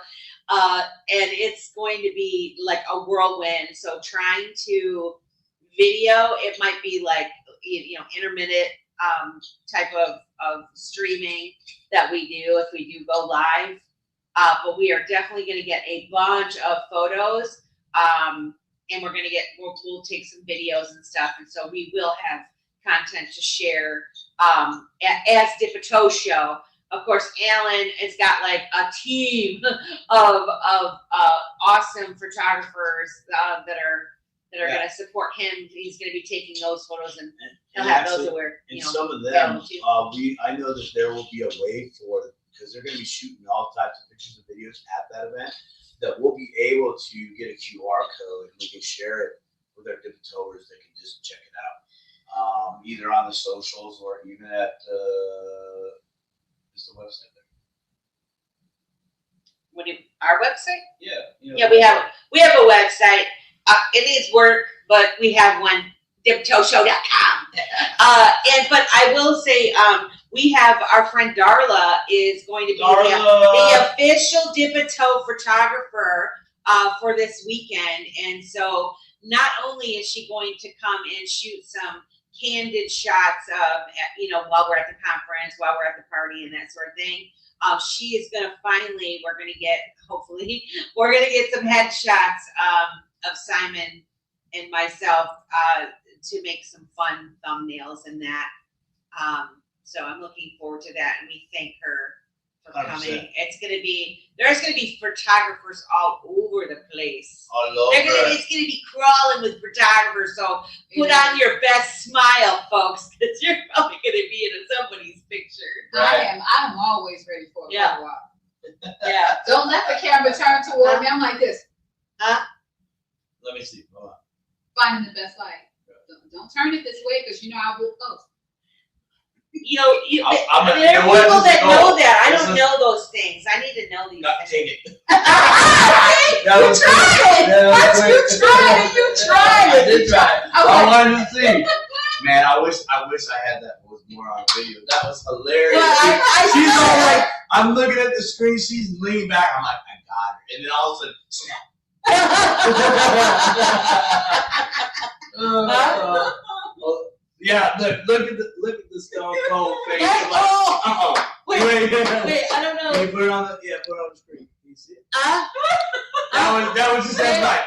and it's going to be like a whirlwind. So trying to video, it might be like intermittent type of streaming that we do if we do go live. But we are definitely going to get a bunch of photos, and we'll take some videos and stuff, and so we will have content to share as Dip a Toe Show. Of course, Alan has got like a team of awesome photographers that are going to support him. He's going to be taking those photos, and he'll have those that we're some of them. I know that there will be a way for, because they're going to be shooting all types of pictures and videos at that event, that we'll be able to get a QR code and we can share it with our dip-a-toers. They can just check it out, either on the socials or even at is the website there? Our website? Yeah. Yeah, we have a website. It needs work, but we have one, diptoeshow.com. But I will say, we have our friend Darla is going to be the official Dip a Toe photographer for this weekend. And so not only is she going to come and shoot some candid shots while we're at the conference, while we're at the party and that sort of thing, she is going to we're going to get some headshots of Simon and myself to make some fun thumbnails and that. So I'm looking forward to that, and we thank her for 100%. coming. There's gonna be photographers all over the place. All over. It's gonna be crawling with photographers. So put on your best smile, folks, because you're probably gonna be in somebody's picture. Right. I'm always ready for a photo op. Yeah. Don't let the camera turn toward me. I'm like this. Let me see. Hold on. Finding the best light. Don't turn it this way, because I will post. There are people that know that. I don't know those things. I need to know these things. Take it. You tried it. I did try it. I wanted to see. Man, I wish I had that was more on video. That was hilarious. She's all like, I'm looking at the screen. She's leaning back. I'm like, I got her. And then all of a sudden, snap. Yeah, look at the stone cold face. Wait, I don't know. Can you put it on the screen? Can you see it? That was just like.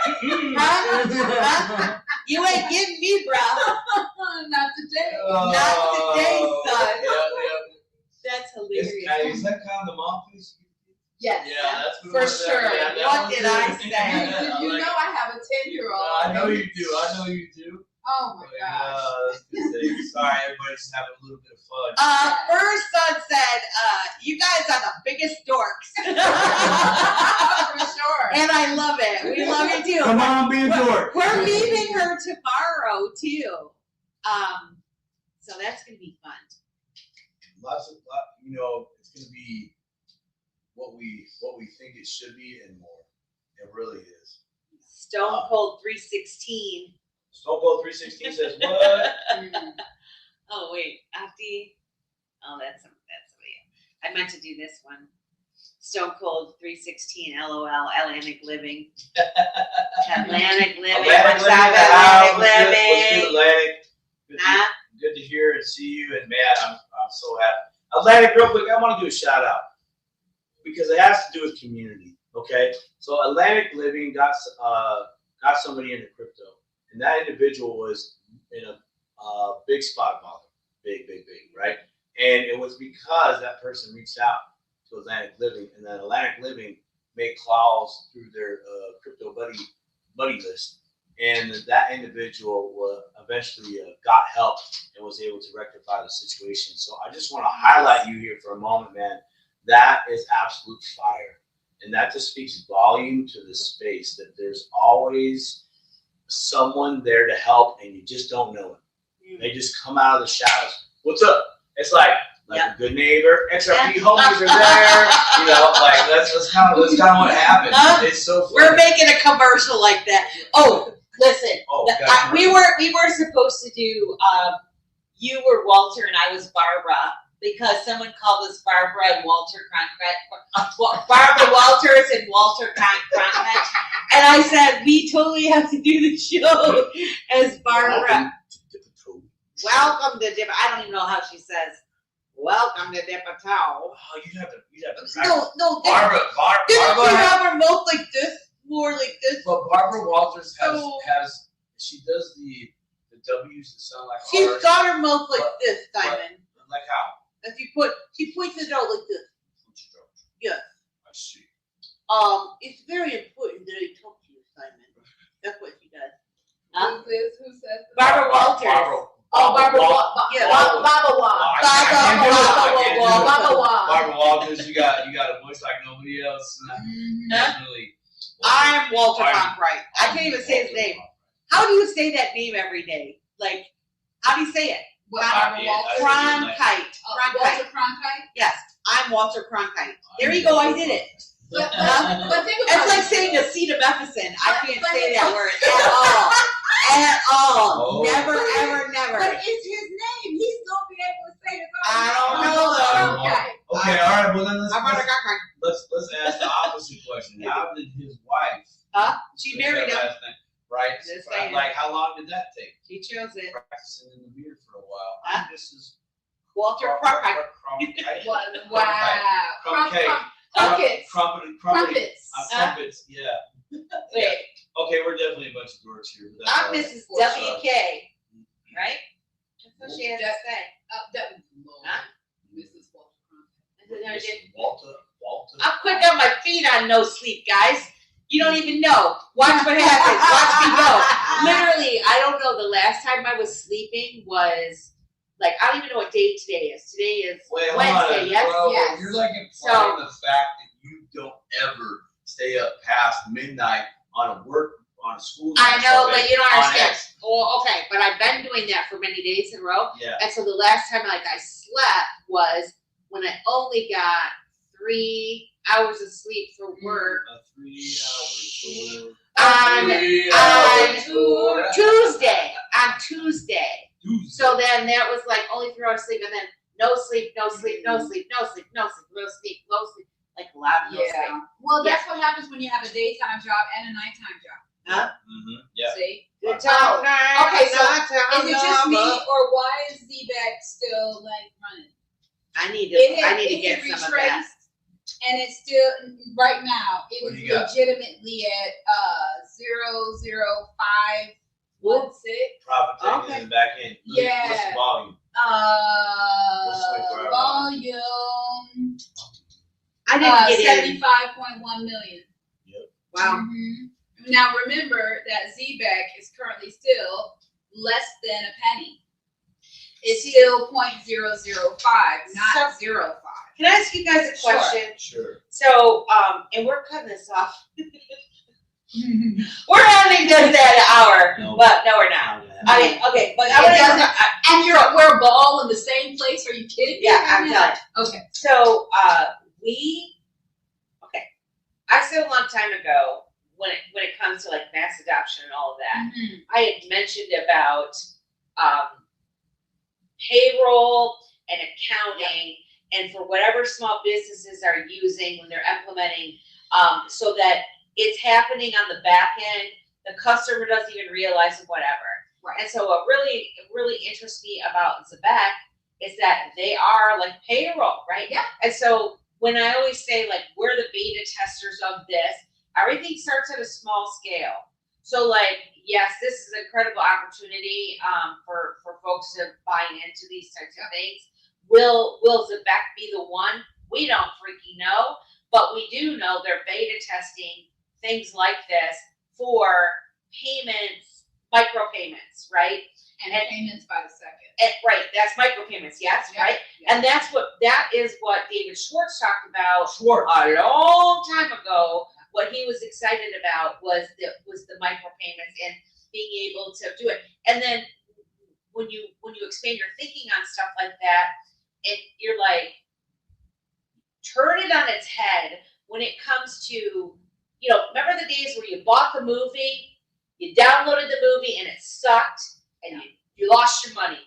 You ain't getting me, bro. Not today. Not today, son. Yeah. That's hilarious. Is that kind of the mom piece? Yes. Yeah, that's for sure. What did I say? You know I have a 10-year-old. I know you do. Oh my gosh. Sorry, everybody's just having a little bit of fun. First son said, you guys are the biggest dorks. For sure. And I love it. We love it too. Come on, be a dork. We're meeting her tomorrow too. So that's gonna be fun. It's gonna be what we think it should be and more. It really is. Stone Cold 316. Stone Cold 316 says what? Oh wait, Afti. Oh, that's somebody else. I meant to do this one. Stone Cold 316. LOL. Atlantic Living. Atlantic Living. What's up, Atlantic Living? Atlantic. Good to hear and see you. And man, I'm so happy. Atlantic, real quick, I want to do a shout out because it has to do with community. Okay, so Atlantic Living got somebody into crypto. And that individual was in a big spot volume, big, right? And it was because that person reached out to Atlantic Living, and then Atlantic Living make clause through their crypto buddy list, and that individual eventually got help and was able to rectify the situation. So I just want to highlight you here for a moment, man. That is absolute fire, and that just speaks volume to the space that there's always someone there to help, and you just don't know it. They just come out of the shadows. What's up? It's like a good neighbor. XRP homies are there. You know, like that's kind of what happened. It's so funny. We're making a commercial like that. Oh, listen. We were supposed to do. You were Walter and I was Barbara because someone called us Barbara and Walter Cronkite. Barbara Walters and Walter Cronkite. And I said we totally have to do the show as Barbara. Welcome to Dip. I don't even know how she says. Welcome to Dipatow. Oh, you'd have to. No. Barbara Barbara mouth like this, more like this. But Barbara Walters has she does the W's that sound like She's R's. got her mouth like this, Simon. Like how? If you she points it out like this. Yes. I see. It's very important that I talk to you, Simon. That's what she does. Who says that? Barbara Walters. Barbara Walters, you got a voice like nobody else. Definitely. I'm Walter Cronkite. I can't even say his name. How do you say that name every day? Like, how do you say it? Barbara Walters. Cronkite. Walter Cronkite? Yes, I'm Walter Cronkite. There you go, I did it. But think about It's like saying acetaminophen. I can't say that word at all. At all. Oh. Never, ever, never. But it's his name. He's gonna be able to say it. I don't know though. Okay, all right. Well, then let's I'm ask the opposite question. How did his wife? She married him. Right. Just saying. Like, how long did that take? She chose it. Practicing in the mirror for a while. This is Walter Cronkite. Wow. Crumpets. Crumpets. Yeah. Wait. Okay, we're definitely a bunch of dorks here. But that's I'm all right. Mrs. W.K. Right? That's what she has to say. Mrs. Walter Mrs. Walter. I'm quick on my feet on no sleep, guys. You don't even know. Watch what happens. Watch me go. Literally, I don't know. The last time I was sleeping was like, I don't even know what day today is. Today is Wednesday. Yes. Well, yes. You're like implying the fact that you don't ever stay up past midnight on a school. I know, but you don't understand. Well, okay, but I've been doing that for many days in a row. Yeah. And so the last time I slept was when I only got 3 hours of sleep for work. 3 hours. On Tuesday. On Tuesday. So then that was like only 3 hours sleep, and then no sleep. Like a lot of no sleep. Well, that's what happens when you have a daytime job and a nighttime job. Huh? Yeah. See? Good time. Okay, so is it just me, or why is ZBAC still like running? I need to get some of that. And it's still right now. It was What do you got? legitimately at 0.0516. Profit taking in the back end. Yeah. What's the volume? Volume. I didn't get 75.1 million. Yep. Wow. Mm-hmm. Now remember that ZBAC is currently still less than a penny. It's still 0.005, not 0.05. Can I ask you guys a question? Sure. So, and we're cutting this off. We're ending this at an hour, but no, we're not. I mean, okay, but I want to. And we're all in the same place. Are you kidding me? Yeah, I'm done. Okay. So, I said a long time ago when it comes to like mass adoption and all of that, I had mentioned about payroll and accounting, and for whatever small businesses are using when they're implementing, so that it's happening on the back end, the customer doesn't even realize it, whatever. Right. And so what really interests me about Zebec is that they are like payroll, right? Yeah. And so when I always say like we're the beta testers of this, everything starts at a small scale. So like, yes, this is an incredible opportunity for folks to buy into these types of things. Will Zebec be the one? We don't freaking know. But we do know they're beta testing things like this for payments, micropayments, right? And payments by the second. Right, that's micropayments, yes, Yeah, right? yeah. And that is what David Schwartz talked about Schwartz. a long time ago. What he was excited about was the micropayments and being able to do it. And then when you expand your thinking on stuff like that, and you're like, turn it on its head when it comes to, remember the days where you bought the movie, you downloaded the movie and it sucked and you lost your money.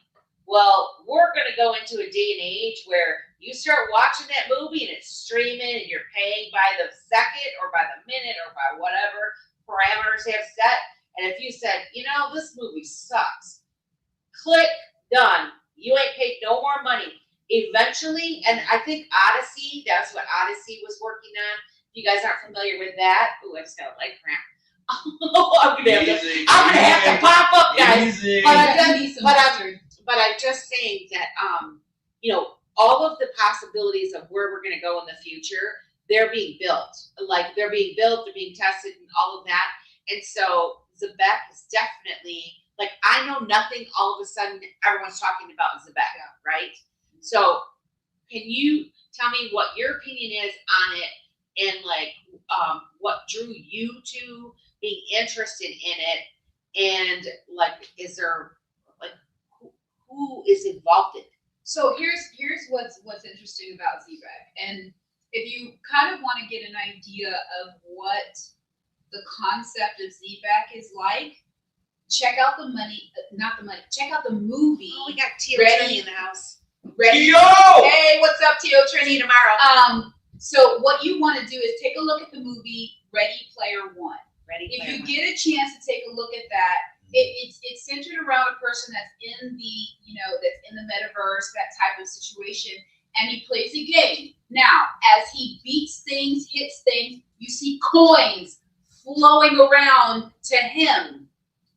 Well, we're going to go into a day and age where you start watching that movie and it's streaming and you're paying by the second or by the minute or by whatever parameters they have set. And if you said, this movie sucks, click, done. You ain't paid no more money. Eventually, and I think Odyssey, that's what Odyssey was working on. If you guys aren't familiar with that, ooh, I just got a leg cramp. I'm gonna have to pop up, guys. But I'm just saying that, all of the possibilities of where we're going to go in the future, they're being built. Like, they're being built, they're being tested, and all of that. And so Zebek is definitely, like, I know nothing, all of a sudden, everyone's talking about Zebek, right? So can you tell me what your opinion is on it and, like, what drew you to being interested in it? And, like, is there, like, who is involved in it? So here's what's interesting about Zebek. And if you kind of want to get an idea of what the concept of Zebek is like, check out check out the movie. Oh, we got Tio Ready? Trini in the house. Ready? Tio! Hey, what's up, Tio Trini? Tomorrow. So what you want to do is take a look at the movie Ready Player One. If you get a chance to take a look at that, it's centered around a person that's in the metaverse, that type of situation, and he plays a game. Now, as he beats things, hits things, you see coins flowing around to him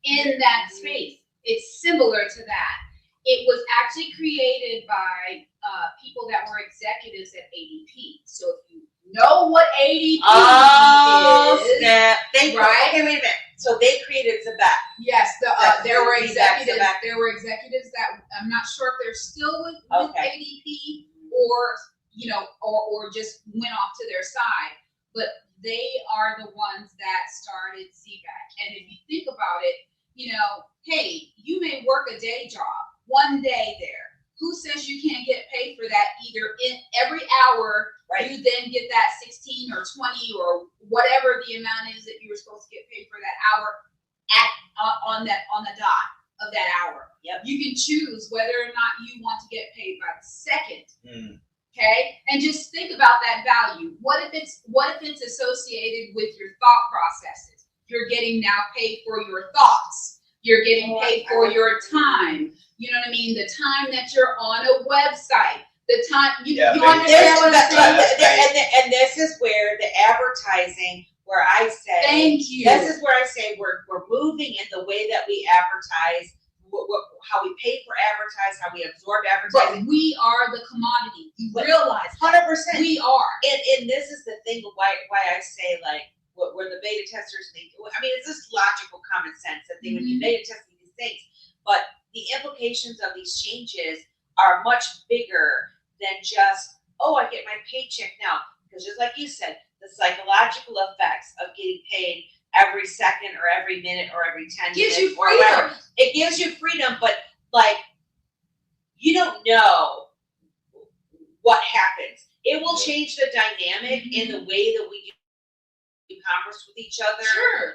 in that space. It's similar to that. It was actually created by people that were executives at ADP. So if you know what ADP is, snap. Right? Okay, wait a minute. So they created Zebek. yes, there were Zebek. executives. There were executives that I'm not sure if they're still with Okay. ADP or just went off to their side, but they are the ones that started Zebek. And if you think about it, hey, you may work a day job one day there. Who says you can't get paid for that? Either in every hour, Right. you then get that 16 or 20 or whatever the amount is that you were supposed to get paid for that hour on the dot of that hour. Yep. You can choose whether or not you want to get paid by the second. Mm. Okay, and just think about that value. What if it's associated with your thought processes? You're getting now paid for your thoughts. You're getting paid for your time. You know what I mean? The time that you're on a website. The time you understand what I'm saying? And this is where the advertising, where I say, Thank you. This is where I say we're moving in the way that we advertise, how we pay for advertise, how we absorb advertising. But we are the commodity. You realize 100%. we are. And this is the thing of why I say, like, where the beta testers think, I mean, it's just logical common sense that they would be beta testing these things, but the implications of these changes are much bigger than just, I get my paycheck now. Because just like you said, the psychological effects of getting paid every second or every minute or every 10 Gives minutes you or freedom. whatever. It gives you freedom, but, like, you don't know what happens. It will change the dynamic in the way that we do commerce with each other. Sure.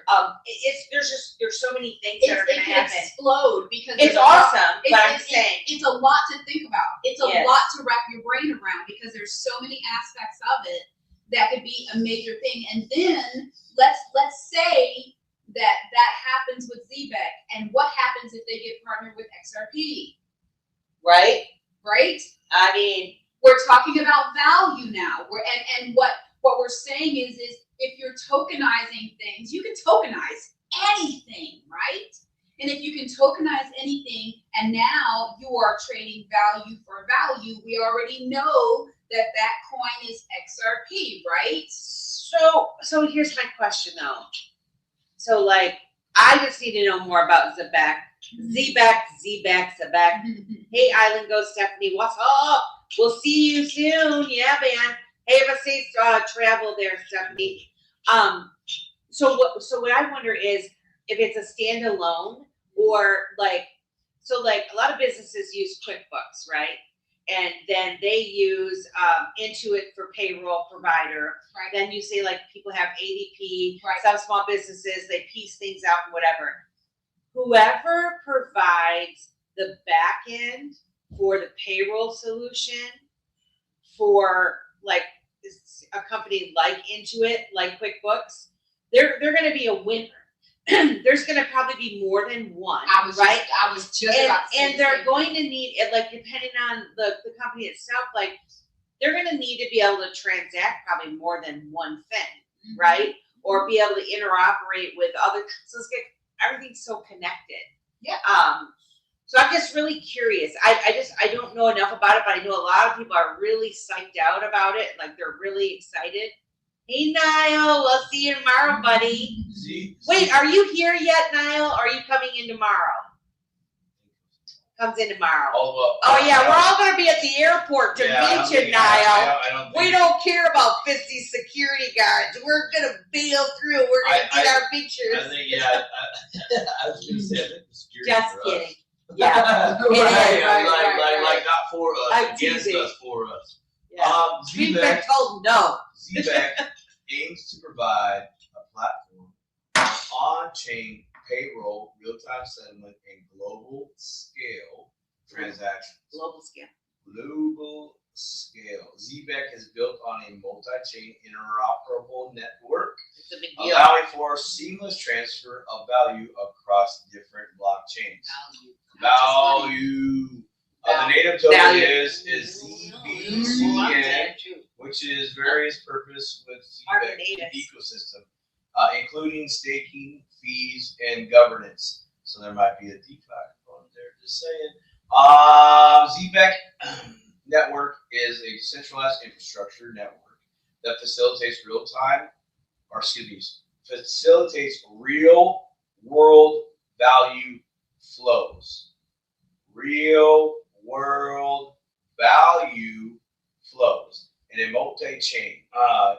There's so many things that are going to happen. Explode because It's awesome, but I'm saying it's a lot to think about. It's a Yes. lot to wrap your brain around because there's so many aspects of it that could be a major thing. And then let's say that happens with Zebek, and what happens if they get partnered with XRP? right. Right? I mean, We're talking about value now. And what we're saying is if you're tokenizing things, you can tokenize anything, right? And if you can tokenize anything, and now you are trading value for value, we already know that coin is XRP, right? So here's my question though. So like, I just need to know more about Zebek. Hey, Island Ghost Stephanie, what's up? We'll see you soon. Yeah, man. Hey, have a safe travel there, Stephanie. So what I wonder is if it's a standalone or like, so like a lot of businesses use QuickBooks, right? And then they use Intuit for payroll provider. Right. Then you say like people have ADP, Right. some small businesses, they piece things out and whatever. Whoever provides the back end for the payroll solution for like a company like Intuit, like QuickBooks, they're going to be a winner. There's going to probably be more than one, I was right? just about to say And they're going to need it, like depending on the company itself, like they're going to need to be able to transact probably more than one thing, right? Or be able to interoperate with other. So it's get everything's so connected. Yeah. So I'm just really curious. I don't know enough about it, but I know a lot of people are really psyched out about it. Like they're really excited. Hey, Niall, we'll see you tomorrow, buddy. Wait, are you here yet, Niall? Or are you coming in tomorrow? Comes in tomorrow. Oh yeah, we're all gonna be at the airport to meet you, Niall. We don't care about 50 security guards. We're gonna bail through. We're gonna get our pictures. I think, I was gonna say, I think the security Just for kidding. us. Yeah. Right, like not for us, I'm against teasing. us, for us. Yeah. We've been told no. ZBEC aims to provide a platform for on-chain payroll, real-time settlement, and global scale transactions. Global scale. Global scale. ZBEC is built on a multi-chain interoperable network, It's a big deal. allowing for seamless transfer of value across different blockchains. Value. The native token Value. is ZBCN, which is various purpose with Our ZBEC natives. ecosystem, including staking, fees, and governance. So there might be a DeFi component there. Just saying. ZBEC network is a decentralized infrastructure network that facilitates real world value flows. Real world value flows in a multi-chain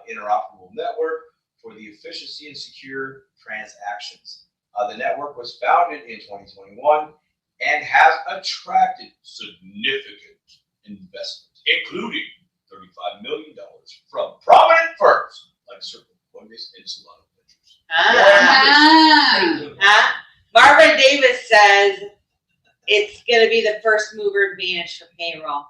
interoperable network for the efficiency and secure transactions. The network was founded in 2021 and has attracted significant investment, including $35 million from prominent firms like Circle, Coinbase, and Solana Ventures. Marvin Davis says it's going to be the first mover advantage for payroll.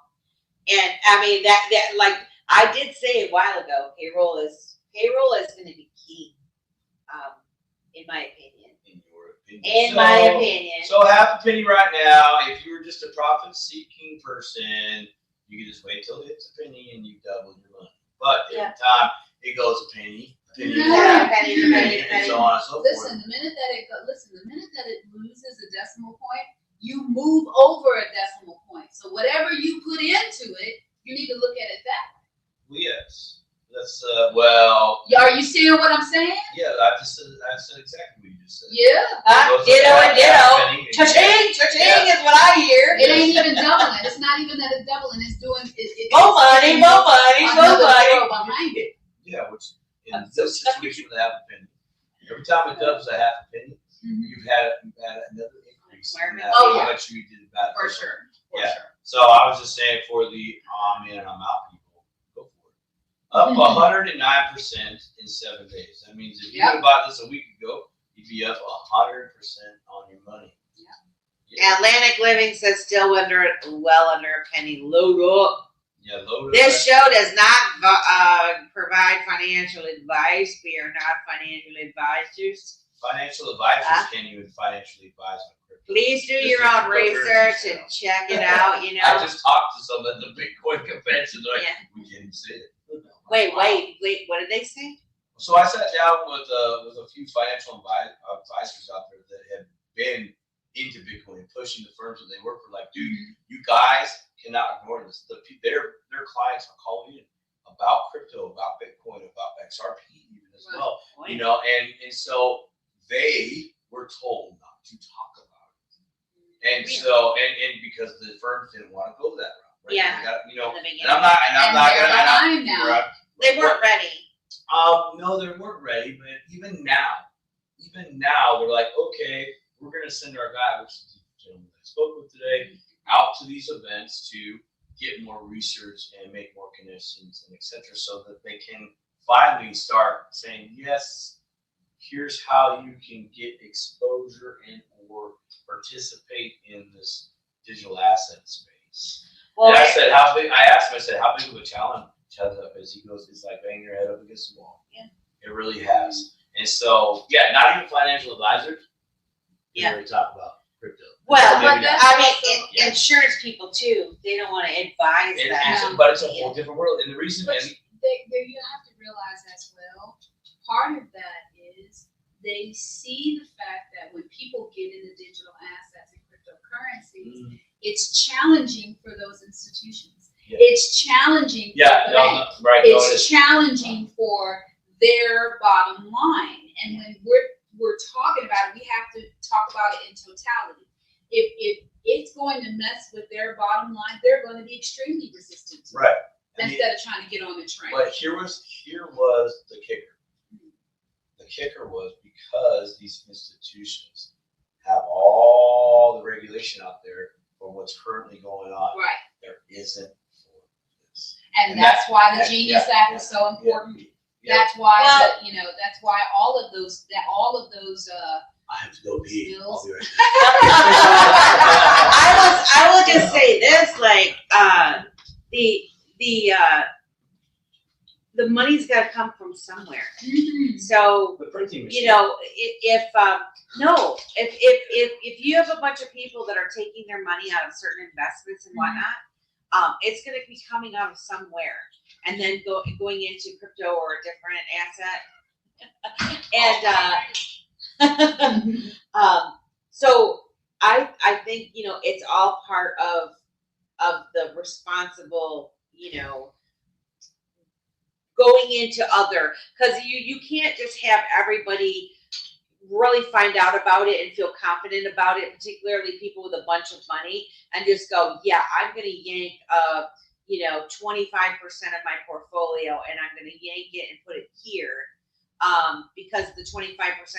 And I mean, that like I did say a while ago, payroll is going to be key, in my opinion. In my opinion. So half a penny right now. If you were just a profit-seeking person, you can just wait till it hits a penny and you double your money. But every time it goes a penny, and so on and so forth. Listen, the minute that it loses a decimal point, you move over a decimal point. So whatever you put into it, you need to look at it that way. Well, yes. That's well. Are you seeing what I'm saying? Yeah, I said exactly what you just said. Yeah. Ditto. Cha-ching, cha-ching is what I hear. It ain't even doubling. It's not even that it's doubling. It's doing it. More money. Behind it. Yeah, which in this situation with a half a penny, every time it doubles a half a penny, you've had another increase in how much you did about it. For sure. So I was just saying for the I'm in and I'm out people, go for it. Up 109% in 7 days. That means if you would have bought this a week ago, you'd be up 100% on your money. Yeah. Atlantic Living says still well under a penny. Load up. Yeah, load up. This show does not provide financial advice. We are not financial advisors. Financial advisors can't even financially advise on crypto. Please do your own research and check it out. You know. I just talked to someone at the Bitcoin convention. Like, we can't even say it. Wait. What did they say? So I sat down with a few financial advisors out there that have been into Bitcoin and pushing the firms that they work for. Like, dude, you guys cannot ignore this. Their clients are calling in about crypto, about Bitcoin, about XRP even as well. You know, and so they were told not to talk about it. And so and because the firms didn't want to go that route. Right? Yeah. They got, you know, In the and I'm not behind now. They weren't ready. No, they weren't ready, but even now, we're like, okay, we're going to send our guy, which is the gentleman I spoke with today, out to these events to get more research and make more connections and etc., so that they can finally start saying, yes, here's how you can get exposure and or participate in this digital asset space. Well, And I said, how big? I asked him, I said, how big of a challenge that is? He goes, it's like banging your head up against the wall. Yeah. It really has. And so, yeah, not even financial advisors. Yeah. Really talk about crypto. Well, But but that's I mean, Yeah. insurance people too. They don't want to advise that. But it's a whole different world. And the reason But is, you have to realize as well, part of that is they see the fact that when people get into digital assets and cryptocurrencies, it's challenging for those institutions. Yeah. It's challenging for the bank. right. It's challenging for their bottom line. And when we're talking about it, we have to talk about it in totality. If it's going to mess with their bottom line, they're going to be extremely resistant to it, Right. instead of trying to get on the train. But here was the kicker. The kicker was because these institutions have all the regulation out there for what's currently going on. Right. There isn't for this. And that's why the that- Genius yeah, Act is so important. Yeah. That's why Well- that's why all of those I have to go pee. I'll Skills. be right back. I will just say this, like, the money's got to come from somewhere. So, The printing machine. you know, if you have a bunch of people that are taking their money out of certain investments and whatnot, it's going to be coming out of somewhere and then going into crypto or a different asset. And so I think, you know, it's all part of the responsible, you know, going into other, because you can't just have everybody really find out about it and feel confident about it, particularly people with a bunch of money, and just go, yeah, I'm going to yank 25% of my portfolio and I'm going to yank it and put it here, because the 25%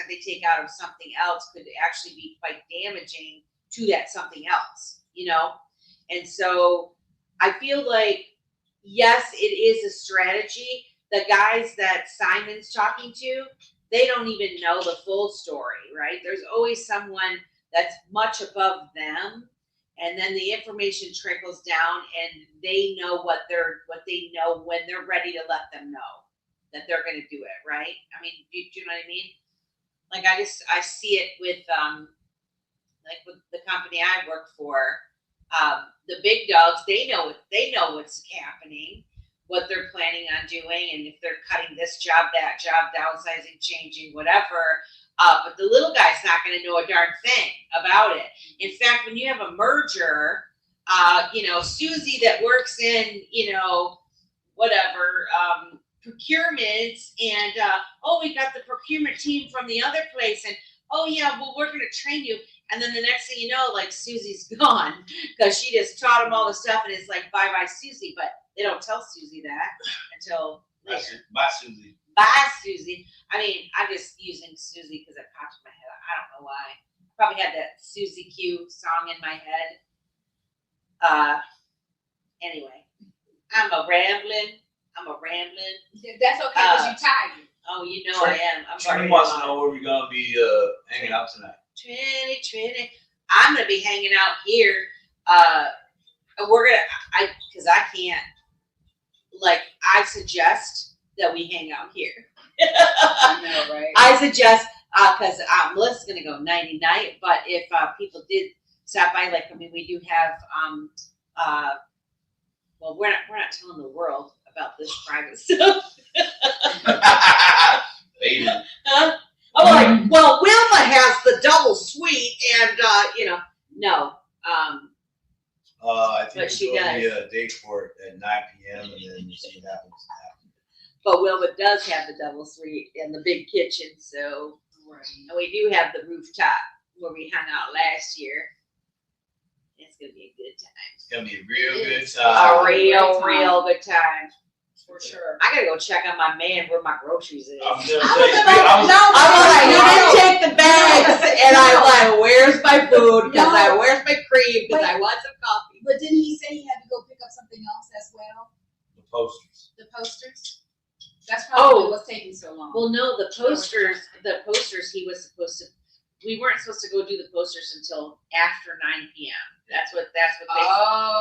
they take out of something else could actually be quite damaging to that something else, you know? And so I feel like, yes, it is a strategy. The guys that Simon's talking to, they don't even know the full story, right? There's always someone that's much above them, and then the information trickles down, and they know what they know when they're ready to let them know that they're going to do it, right? I mean, do you know what I mean? Like I see it with like with the company I work for. The big dogs, they know what's happening, what they're planning on doing, and if they're cutting this job, that job, downsizing, changing, whatever. But the little guy's not going to know a darn thing about it. In fact, when you have a merger, Susie that works in, procurements, and we got the procurement team from the other place, and we're going to train you. And then the next thing you know, like, Susie's gone because she just taught them all the stuff, and it's like, bye-bye, Susie. But they don't tell Susie that until later. Bye, Susie. Bye, Susie. I mean, I'm just using Susie because it popped in my head. I don't know why. I probably had that Susie Q song in my head. Anyway, I'm a rambling. That's okay because you're tired. Oh, you know I am. I'm Trini ready wants to to know where we're going to be hanging out tonight. Trini. I'm gonna be hanging out here. Because I can't. Like, I suggest that we hang out here. I know, right? I suggest because Melissa's gonna go nighty night. But if people did stop by, like, I mean, we do have well, we're not telling the world about this private stuff. Baby. Huh? I'm like, well, Wilma has the double sweet, and no. I think But she there's going to be does. a date for it at 9 p.m. and then you see what happens. But Wilma does have the double suite in the big kitchen, so and we do have the rooftop where we hung out last year. It's gonna be a good time. It's going to be a real good A time. real good time. For sure. I gotta go check on my man where my groceries is. I'm going to say, I was, I'm like, you didn't take the bags, and I'm like, where's my food? Where's my cream? Because I want some coffee. But didn't he say he had to go pick up something else as well? the posters. The posters? That's probably what's taking so long. Well, no, the posters. He was supposed to. We weren't supposed to go do the posters until after 9 p.m. That's what they.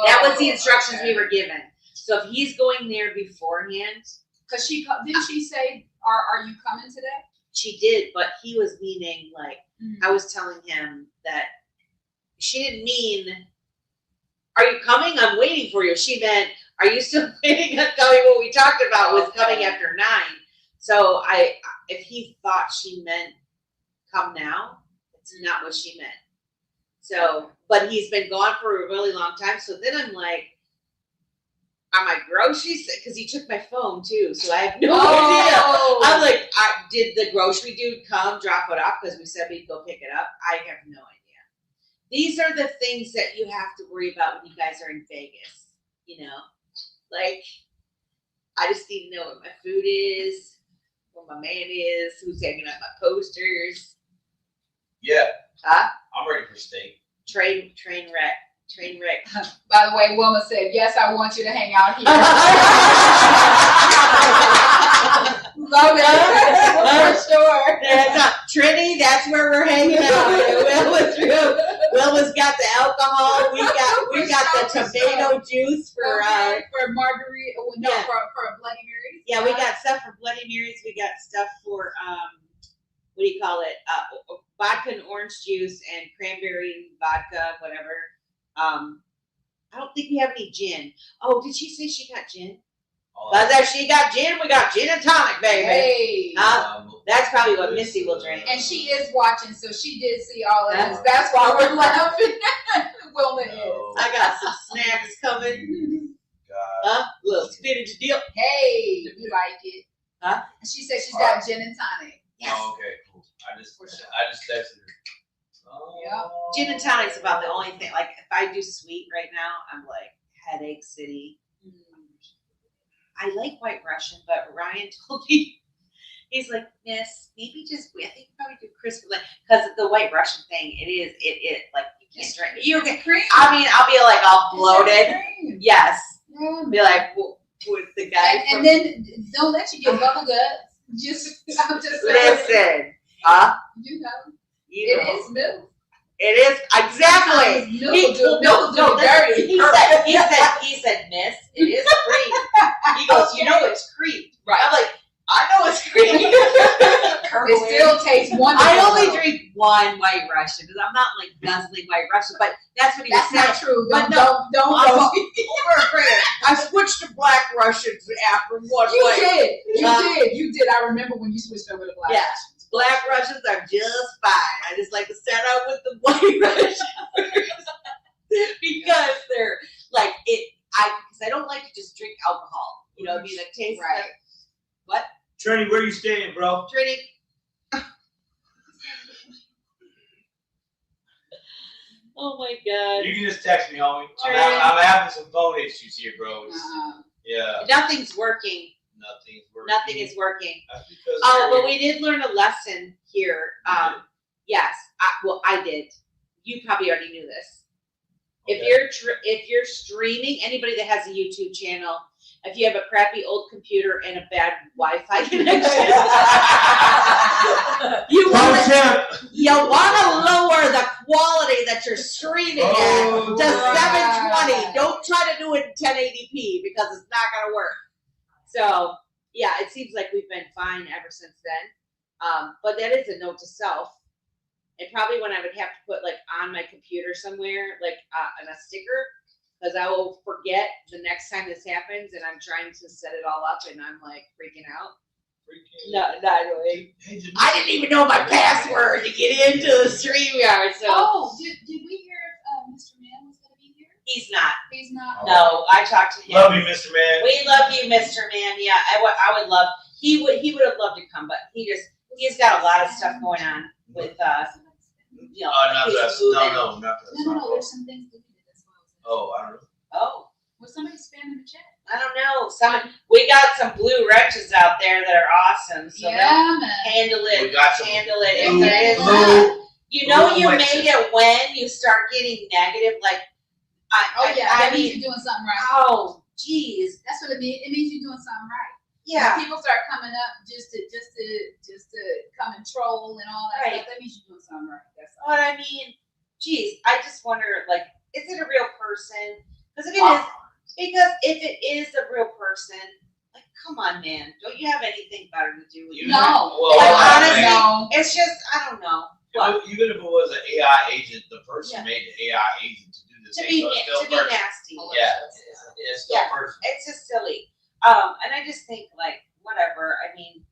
That was the instructions we were given. So if he's going there beforehand, Because didn't she say, are you coming today? she did, but he was meaning like I was telling him that she didn't mean, are you coming? I'm waiting for you. She meant, are you still waiting on coming? What we talked about was coming after 9. So if he thought she meant come now, it's not what she meant. So, but he's been gone for a really long time. So then I'm like, are my groceries? Because he took my phone too, so I have no idea. I'm like, did the grocery dude come drop it off? Because we said we'd go pick it up. I have no idea. These are the things that you have to worry about when you guys are in Vegas. Like, I just need to know what my food is, where my man is, who's hanging up my posters. Yeah. Huh? I'm ready for steak. Train wreck. By the way, Wilma said, yes, I want you to hang out here. Love it. For sure. Trinity, that's where we're hanging out. Wilma's got the alcohol. We got the tomato juice for margarita. For Bloody Marys. Yeah, we got stuff for Bloody Marys. We got stuff for what do you call it? Vodka and orange juice and cranberry vodka, whatever. I don't think we have any gin. Oh, did she say she got gin? If she got gin, we got gin and tonic, baby. Hey. That's probably what Missy will drink. And she is watching, so she did see all of this. That's why we're laughing. Wilma is. I got some snacks coming. Little spinach dip. Hey, you like it? Huh? And she said she's got gin and tonic. Yes. Oh, okay, cool. I just texted her. Yep. Gin and tonic's about the only thing. Like, if I do sweet right now, I'm like headache city. I like White Russian, but Ryan told me, he's like, Miss, maybe just, I think probably do crisp, like, because the White Russian thing, it like, you can't drink. You get cream. I mean, I'll be like all bloated. Yes. Yeah. Be like, with the guy and then don't let you get bubble guts. I'm just listen. Huh? You know. You know. It is milk. It is exactly. Milk do dirty. He said, Miss, it is cream. He goes, you know it's cream. Right. I'm like, I know it's cream. It still tastes wonderful. I only drink one White Russian because I'm not like guzzling White Russian, but that's what he was saying. That's not true. But Don't. I switched to Black Russians after one. You did. I remember when you switched over to Black. Yeah. Black Russians are just fine. I just like to start out with the White Russians because they're like it. Because I don't like to just drink alcohol. You know, be like taste right. What? Trini, where you staying, bro? Trini. Oh my God. You can just text me, homie. I'm having some phone issues here, bro. Yeah. Nothing's working. Nothing is working. That's because But we did learn a lesson here. Yes. I did. You probably already knew this. Okay. If you're streaming, anybody that has a YouTube channel, if you have a crappy old computer and a bad Wi-Fi connection, you want to lower the quality that you're streaming at to 720. Don't try to do it in 1080p because it's not going to work. So, yeah, it seems like we've been fine ever since then. But that is a note to self. And probably when I would have to put like on my computer somewhere, like on a sticker, because I will forget the next time this happens and I'm trying to set it all up and I'm like freaking out. No, not really. Hey, did I didn't even know my password to get into the StreamYard. So Oh, did we hear if Mr. Mann was going to be here? he's not. He's not. No, I talked to him. Love you, Mr. Man. We love you, Mr. Man. Yeah, I would love. He would have loved to come, but he's got a lot of stuff going on with you know. Not his us. movement. No, not us. No, there's some things deleted as well. Oh, I don't know. Oh. Was somebody spamming the chat? I don't know. We got some blue wrenches out there that are awesome. So Yeah, they'll man. handle We it. got some Handle it. blue- If there is blue- you know blue you wrenches. made it when you start getting negative. Like Oh yeah, I that means mean, you're doing something right. oh geez. That's what it means. It means you're doing something right. Yeah. When people start coming up just to come and troll and all that Right. stuff, that means you're doing something right. That's all. But I mean, geez, I just wonder, like, is it a real person? Because if it is a real person, like, come on, man, don't you have anything better to do with your time? No. Well, Like, I honestly, mean, No. it's just, I don't know. What? even if it was an AI agent, the person Yeah. made the AI agent to do the To thing. be So it's still to be person. nasty. Yeah, it's still Yeah. person. It's just silly. And I just think, like, whatever. I mean,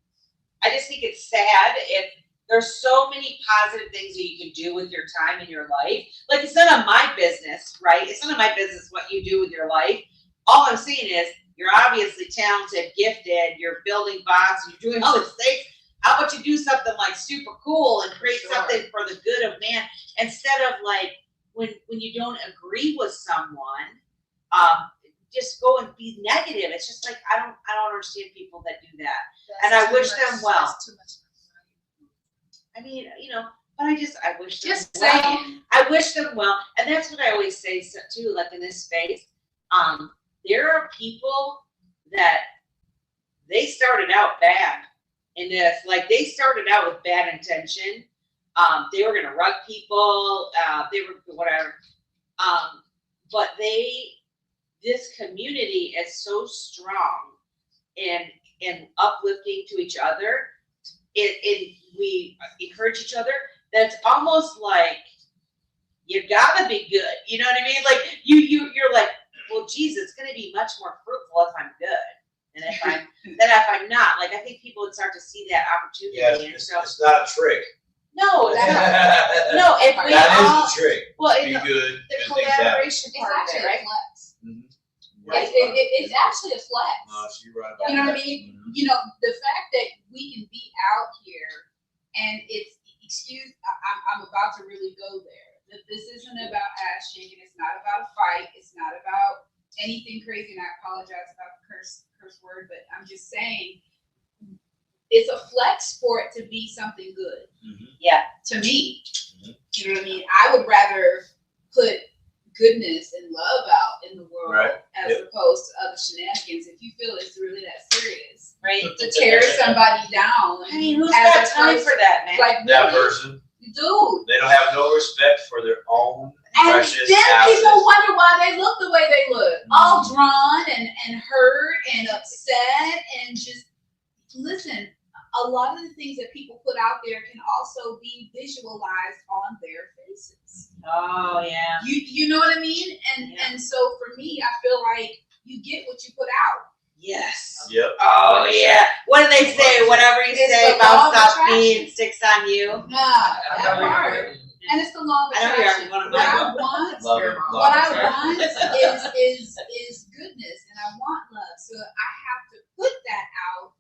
I just think it's sad if there's so many positive things that you can do with your time in your life. Like, it's none of my business, right? It's none of my business what you do with your life. All I'm saying is you're obviously talented, gifted, you're building bots, you're doing all these things. How about you do something like super cool and create Sure. something for the good of man instead of like when you don't agree with someone, just go and be negative. It's just like I don't understand people that do that. And I wish them well. That's too much. I mean, you know, but I wish them Just well. saying. I wish them well, and that's what I always say too. Like in this space, there are people that they started out bad in this. Like they started out with bad intention. They were gonna rug people. They were whatever. But this community is so strong and uplifting to each other. We encourage each other. That's almost like you gotta be good. You know what I mean? Like you're like, well, geez, it's gonna be much more fruitful if I'm good than if I'm not. Like I think people would start to see that opportunity. Yeah, and so it's not a trick. no, it's not. That No, if we all is the trick. well, Be the good. the and things happen. collaboration It's part of actually it, a right? flex. Mhm. Right. It's actually a flex. No, she's right about You know what I that. mean? Mhm. You know, the fact that we can be out here and it's, I'm about to really go there. That this isn't about ass shaking. It's not about a fight. It's not about anything crazy. And I apologize about the curse word, but I'm just saying it's a flex for it to be something good. Mhm. Yeah. To me. Mhm. You know what I mean? I would rather put goodness and love out in the world Right. as Yep. opposed to other shenanigans. If you feel it's really that serious, Right. to tear somebody down. I mean, who's as got a time person- for that, man? Like That really, person, dude. they don't have no respect for their own And precious then assets. people wonder why they look the way they look, all Mhm. drawn and hurt and upset and just listen. A lot of the things that people put out there can also be visualized on their faces. Oh yeah. You know what I mean? And so for me, I feel like you get what you put out. Yes. Yep. Oh yeah. What do they say? Whatever you It's say the law about of stuff attraction. being sticks on you. Nah, that part. And it's the law of I know you're attraction. one of What I mine. want, Love it. what I Love it. want is goodness, and I want love. So I have to put that out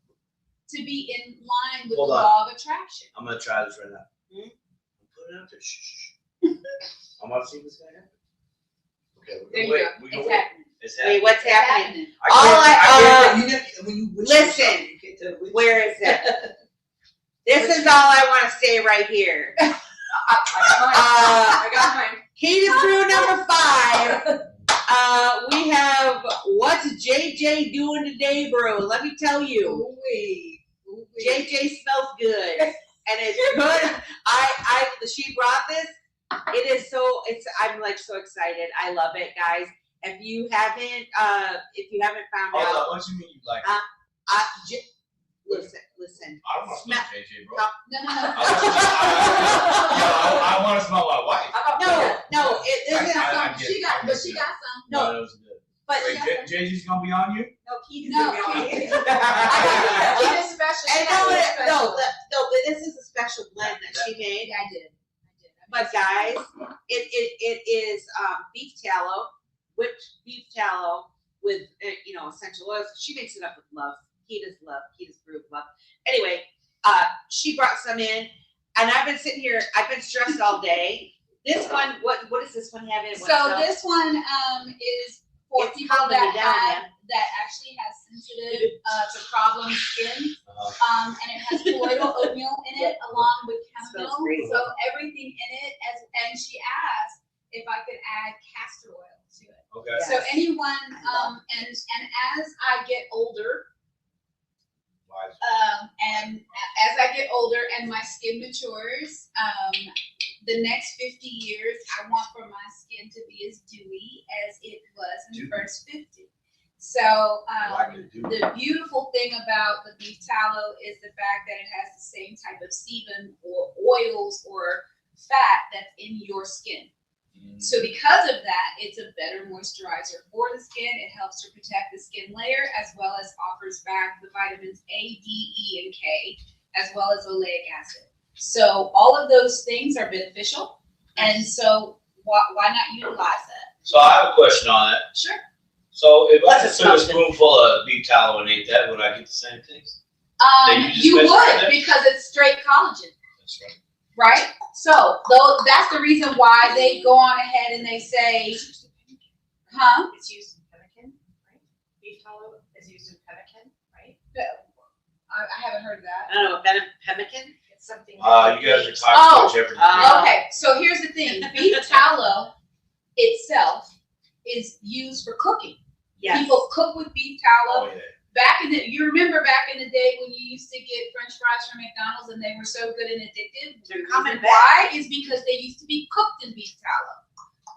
to be in line with Hold the on. law of attraction. I'm gonna try this right now. Hmm? Put it out there. Shh. I'm gonna see what's gonna happen. Okay, we're There gonna you wait. go. We're It's gonna wait. happening. It's Wait, happening. what's It's happening? happening. Listen, where is it? This is all I want to say right here. I got mine. Heated brew number 5. We have what's JJ doing today, bro? Let me tell you, Ooh-wee. Ooh-wee. JJ smells good, and it's good. She brought this. It is so. I'm like so excited. I love it, guys. If you haven't found Hold out, on. What you mean you like? listen. I don't want to smell JJ, bro. No. I want to smell my wife. No, it isn't. I get She it. got I get some. it. No. It was good. But Wait, Jay-Z's gonna be on you? no, Keith is No, gonna be on Keith. it. I She did special. And she no, did no, special. but this is a special blend that she made. Yeah, I did. But guys, it is beef tallow, whipped beef tallow with essential oils. She makes it up with love. Keita's brew of love. Anyway, she brought some in, and I've been sitting here. I've been stressed all day. This one, what does this one have in it? So this one is for It's people calming me that down, that actually has sensitive to problem skin. Uh-huh. And it has colloidal oatmeal in it along with Smells chamomile. great. So everything in it, and she asked if I could add castor oil to it. Okay. Yeah. So anyone, and as I get older, Wise. and as I get older and my skin matures, the next 50 years, I want for my skin to be as dewy as it was in the first 50. So the beautiful thing about the beef tallow is the fact that it has the same type of sebum or oils or fat that's in your skin. So because of that, it's a better moisturizer for the skin. It helps to protect the skin layer as well as offers back the vitamins A, D, E, and K, as well as oleic acid. So all of those things are beneficial. And so why not utilize that? So I have a question on that. Sure. So if I What's took a spoonful of beef tallow and ate that, would I get the same things? You mentioned would that? because it's straight collagen, That's right. right? So that's the reason why they go on ahead and they say, huh? It's used in pemmican, right? Beef tallow is used in pemmican, right? I haven't heard of that. I don't know, pemmican. It's something. You guys are talking about Jeopardy. Okay, so here's the thing. Beef tallow itself is used for cooking. Yes. People cook with beef tallow. Oh, yeah. You remember back in the day when you used to get French fries from McDonald's and they were so good and addictive? They're coming back. Why? Is because they used to be cooked in beef tallow.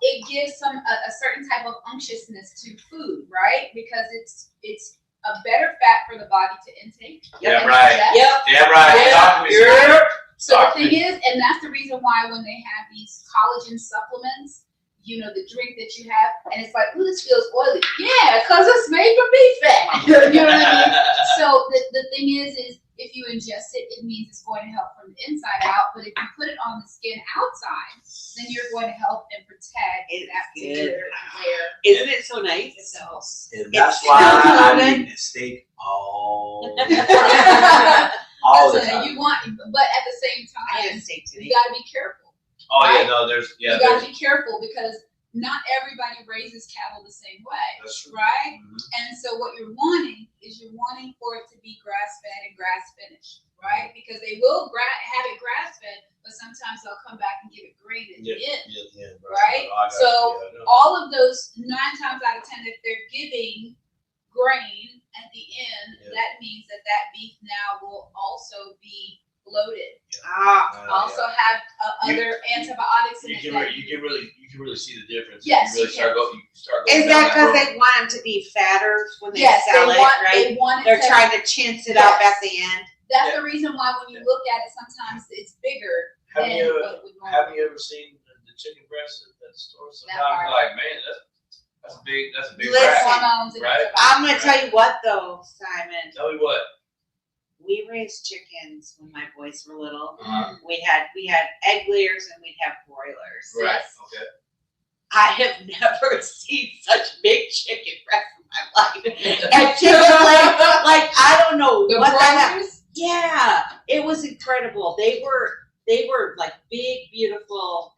It gives a certain type of unctuousness to food, right? Because it's a better fat for the body to intake. Yeah, right. Yep. Yeah, right. Yeah. Talk to me, sir. So the Talk to thing me. is, and that's the reason why when they have these collagen supplements, you know, the drink that you have, and it's like, ooh, this feels oily. Yeah, because it's made from beef fat. You know what I mean? So the thing is if you ingest it, it means it's going to help from the inside out. But if you put it on the skin outside, then you're going to help and protect It's that good. particular layer. Isn't it so nice? itself. And that's It's why so I good. eat steak all the time. All the Listen, time. you want, but at the same I had time, steak today. you got to be careful. Oh, right? yeah, no, there's, You got to be careful because not everybody raises cattle the same way, that's true. right? Mhm. And so what you're wanting for it to be grass-fed and grass-finished, right? Because they will have it grass-fed, but sometimes they'll come back and give it grain at the end. Yeah, Right? I got So, you. Yeah, I know. All of those 9 times out of 10, if they're giving grain at the end, Yeah. that means that beef now will also be bloated. Also have other antibiotics in You it. can, that you can really see the difference. Yes, You really you can. start going Is down that because road. they want them to be fatter when they Yes, sell it, right? they want it They're to, trying to chintz it up at the end. That's Yeah. the reason why when you look at it, sometimes it's bigger Have than you, what would have normally. you ever seen the chicken breast at the store? Sometimes part. you're like, man, that's a big Listen, rack. Hormones and Right? antibiotics. I'm gonna tell you what though, Simon. Tell me what. We raised chickens when my boys were little. Uh-huh. We had egg layers and we'd have broilers. Right. Yes. Okay. I have never seen such big chicken breasts in my life. And chicken legs, like I don't know The what that. broilers? Yeah, it was incredible. They were like big, beautiful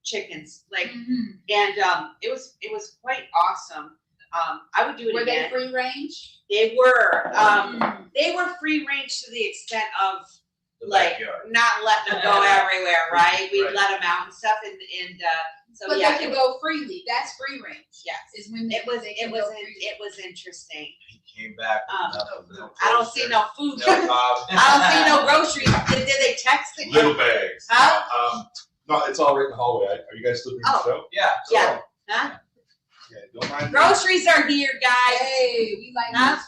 chickens. Like, Mhm. and it was quite awesome. I would do it Were they again. free range? They were. Mhm. They were free range to the extent of The like backyard. not letting them go everywhere, right? We'd Right. let them out and stuff, and so But yeah, they can go freely. That's free range. yes, Is when it was they it can was go freely. it was interesting. He came back with Um, nothing. No I don't clothes, see no food. no I cob. don't see no groceries. Did they text it? Little bags. Huh? No, it's all right in the hallway. Are you guys still doing the Oh. show? Yeah. Yeah. Huh? Yeah, don't mind. Groceries are here, guys. Hey, we like Huh?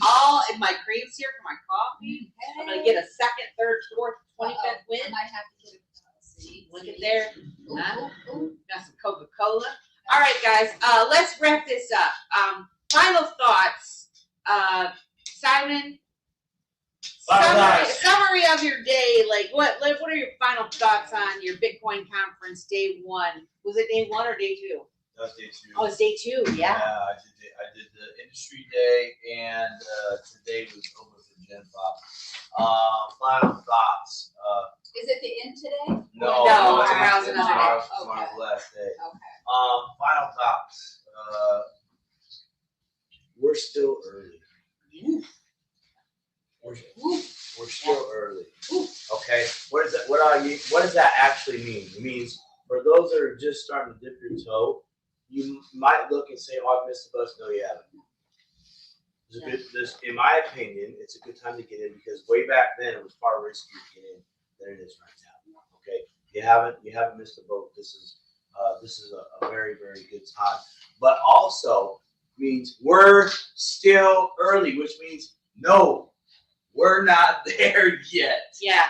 All in my creams here for my coffee. Hey. I'm gonna get a second, third, fourth, 25th I win. might have to get a see. Look at there. Ooh, Huh? ooh, ooh. Got some Coca-Cola. All right, guys. Let's wrap this up. Final thoughts. Simon. Summary of your day. Like, what are your final thoughts on your Bitcoin conference day one? Was it day one or day two? That was day 2. Oh, it's day 2. Yeah. I did the industry day, and today was over for Gen Pop. Final thoughts. Is it the end today? No, tomorrow's another day. Tomorrow's the last day. Okay. Final thoughts. We're still early. We're still early. Okay. What does that actually mean? It means for those that are just starting to dip your toe, you might look and say, "Oh, I missed the bus." No, you haven't. In my opinion, it's a good time to get in because way back then it was far riskier to get in than it is right now. Okay. You haven't missed the boat. This is a very, very good time. But also means we're still early, which means no, we're not there yet. Yeah.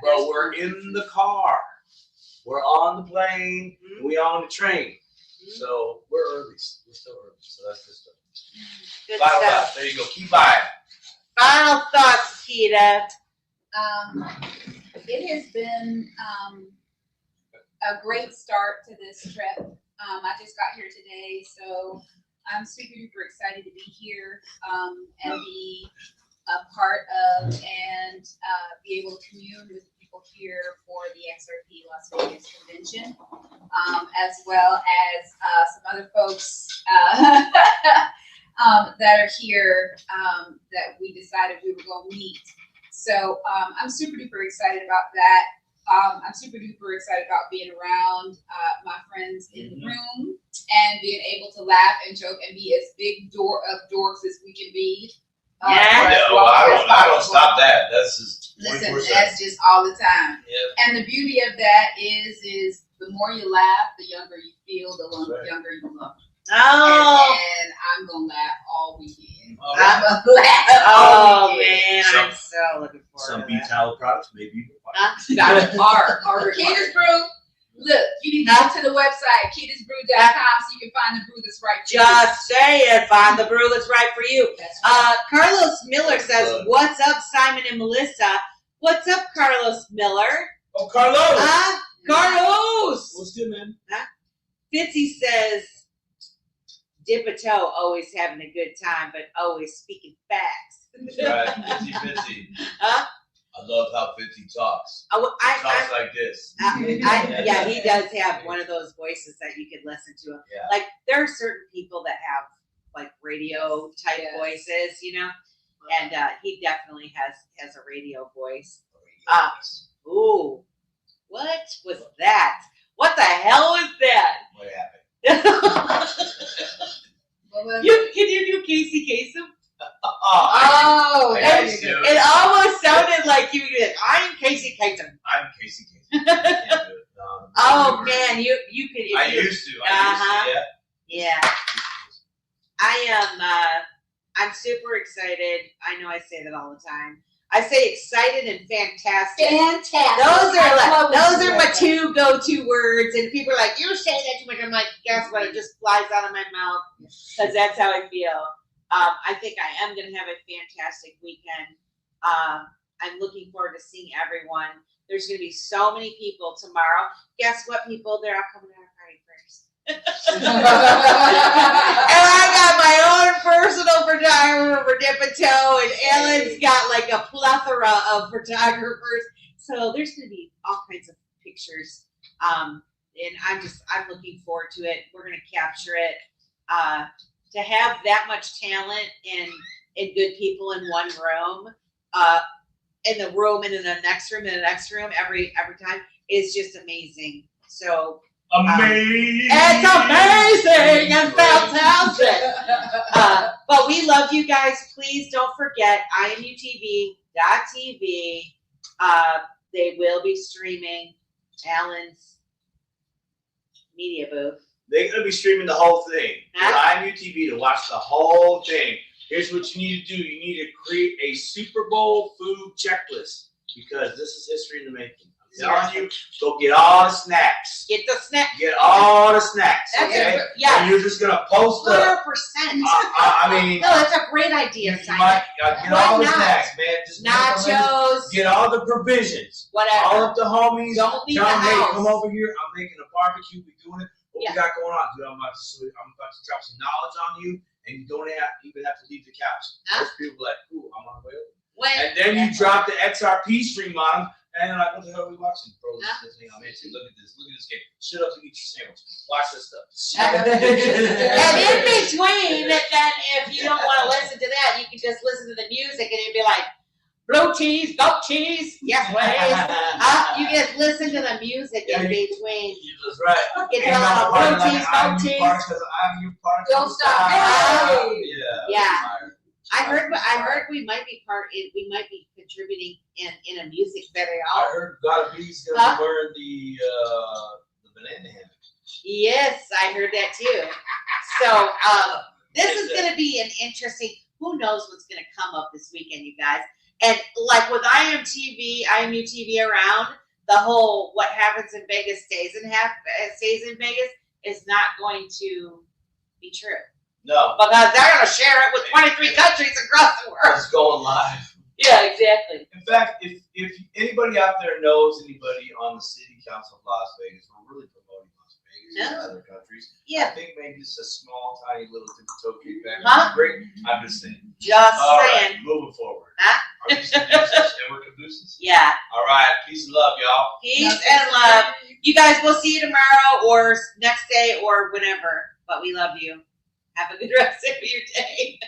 But we're in the car. We're on the plane. Mm-hmm. We on the train. Mm-hmm. So we're early. We're still early. So that's just good final stuff. thoughts. There you go. Keep buying. Final thoughts, Keita. It has been a great start to this trip. I just got here today, so I'm super duper excited to be here and be a part of and be able to commune with people here for the XRP Las Vegas convention, as well as some other folks that are here that we decided we were going to meet. So I'm super duper excited about that. I'm super duper excited about being around my friends in the room and being able to laugh and joke and be as big dorks as we can be. I don't stop that. That's just listen. That's just all the time. Yep. And the beauty of that is the more you laugh, the younger you feel, the younger you look. Oh, and I'm gonna laugh all weekend. I'm gonna laugh. Oh man, I'm so looking forward to some that. B-Talent products, maybe. Our Keita's Brew. Look, you need to go to the website, KeitasBrew.com, so you can find the brew that's right for you. Just say it, find the brew that's right for you. That's right. Carlos Miller says, "What's up, Simon and Melissa? What's up, Carlos Miller?" Oh, Carlos. Carlos. What's good, man? Fitzy says, "Dip a toe, always having a good time, but always speaking facts." That's right, 50-50. Huh? I love how 50 talks. Talks like this. Yeah, he does have one of those voices that you could listen to. Yeah. Like, there are certain people that have, like, radio type voices, you know? And he definitely has a radio voice. Ooh, what was that? What the hell was that? What happened? Can you do Casey Kasem? Oh, it almost sounded like you were like, "I'm Casey Kasem." I'm Casey Kasem. I can't do it. No, oh man, you could. I used to. Yeah. I am. I'm super excited. I know I say that all the time. I say excited and fantastic. Fantastic. Those are my two go-to words, and people are like, "You're saying that too much." I'm like, guess what? It just flies out of my mouth because that's how I feel. I think I am going to have a fantastic weekend. I'm looking forward to seeing everyone. There's going to be so many people tomorrow. Guess what, people? They're all coming to our party first. And I got my own personal photographer for Dip a Toe, and Ellen's got like a plethora of photographers. So there's going to be all kinds of pictures. And I'm looking forward to it. We're going to capture it. To have that much talent and good people in one room, in the room and in the next room and the next room every time is just amazing. So amazing. It's amazing and fantastic. But we love you guys. Please don't forget imutv.tv. They will be streaming Alan's media booth. They're going to be streaming the whole thing. On IMUTV to watch the whole thing. Here's what you need to do. You need to create a Super Bowl food checklist because this is history in the making. I'm telling you, go get all the snacks. Get the snack. Get all the snacks. That's Okay? it. Yeah. And you're just gonna post up. 100%. I mean, No, that's a great idea, you Simon. might get Why all the not? snacks, man. Just make them in. Nachos, Get all the provisions. whatever. All of the homies. Don't leave Tell the them, hey, house. come over here. I'm making a barbecue. We're doing it. What Yeah. we got going on, dude? I'm about to drop some knowledge on you, and you don't even have to leave the couch. Huh? Most people are like, cool, I'm on the way over. When, And then you drop the XRP stream on them, and they're like, what the hell are we watching? Bro, this Huh? is the thing I'm into. Look at this game. Shut up and eat your sandwich. Watch this stuff. and in between, then if you don't want to listen to that, you can just listen to the music and it'd be like, blue cheese, goat cheese, yes please. You just listen to the music in between. You're just right. Get Ain't a no blue party cheese, like I'm goat you cheese. part 'cause I'm you part. Don't stop. Yeah. Fire. I heard we might be contributing in a music video. I heard God B's gonna be wearing the banana hammock. Yes, I heard that too. So this is going to be an interesting. Who knows what's going to come up this weekend, you guys? And like with IMU TV around, the whole what happens in Vegas stays in Vegas is not going to be true. No, Because they're going to share it with 23 countries across the world. it's going live. Yeah, exactly. In fact, if anybody out there knows anybody on the City Council of Las Vegas, we're really promoting Las Vegas in other countries. I Yeah, think maybe it's a small, tiny little tip-toe kickback. Huh? Great. I'm just saying. just All saying. right, moving forward. Huh? Are we caduceus and we're caduceus? Yeah. All right, peace and love, y'all. Peace and love. You guys, we'll see you tomorrow or next day or whenever. But we love you. Have a good rest of your day.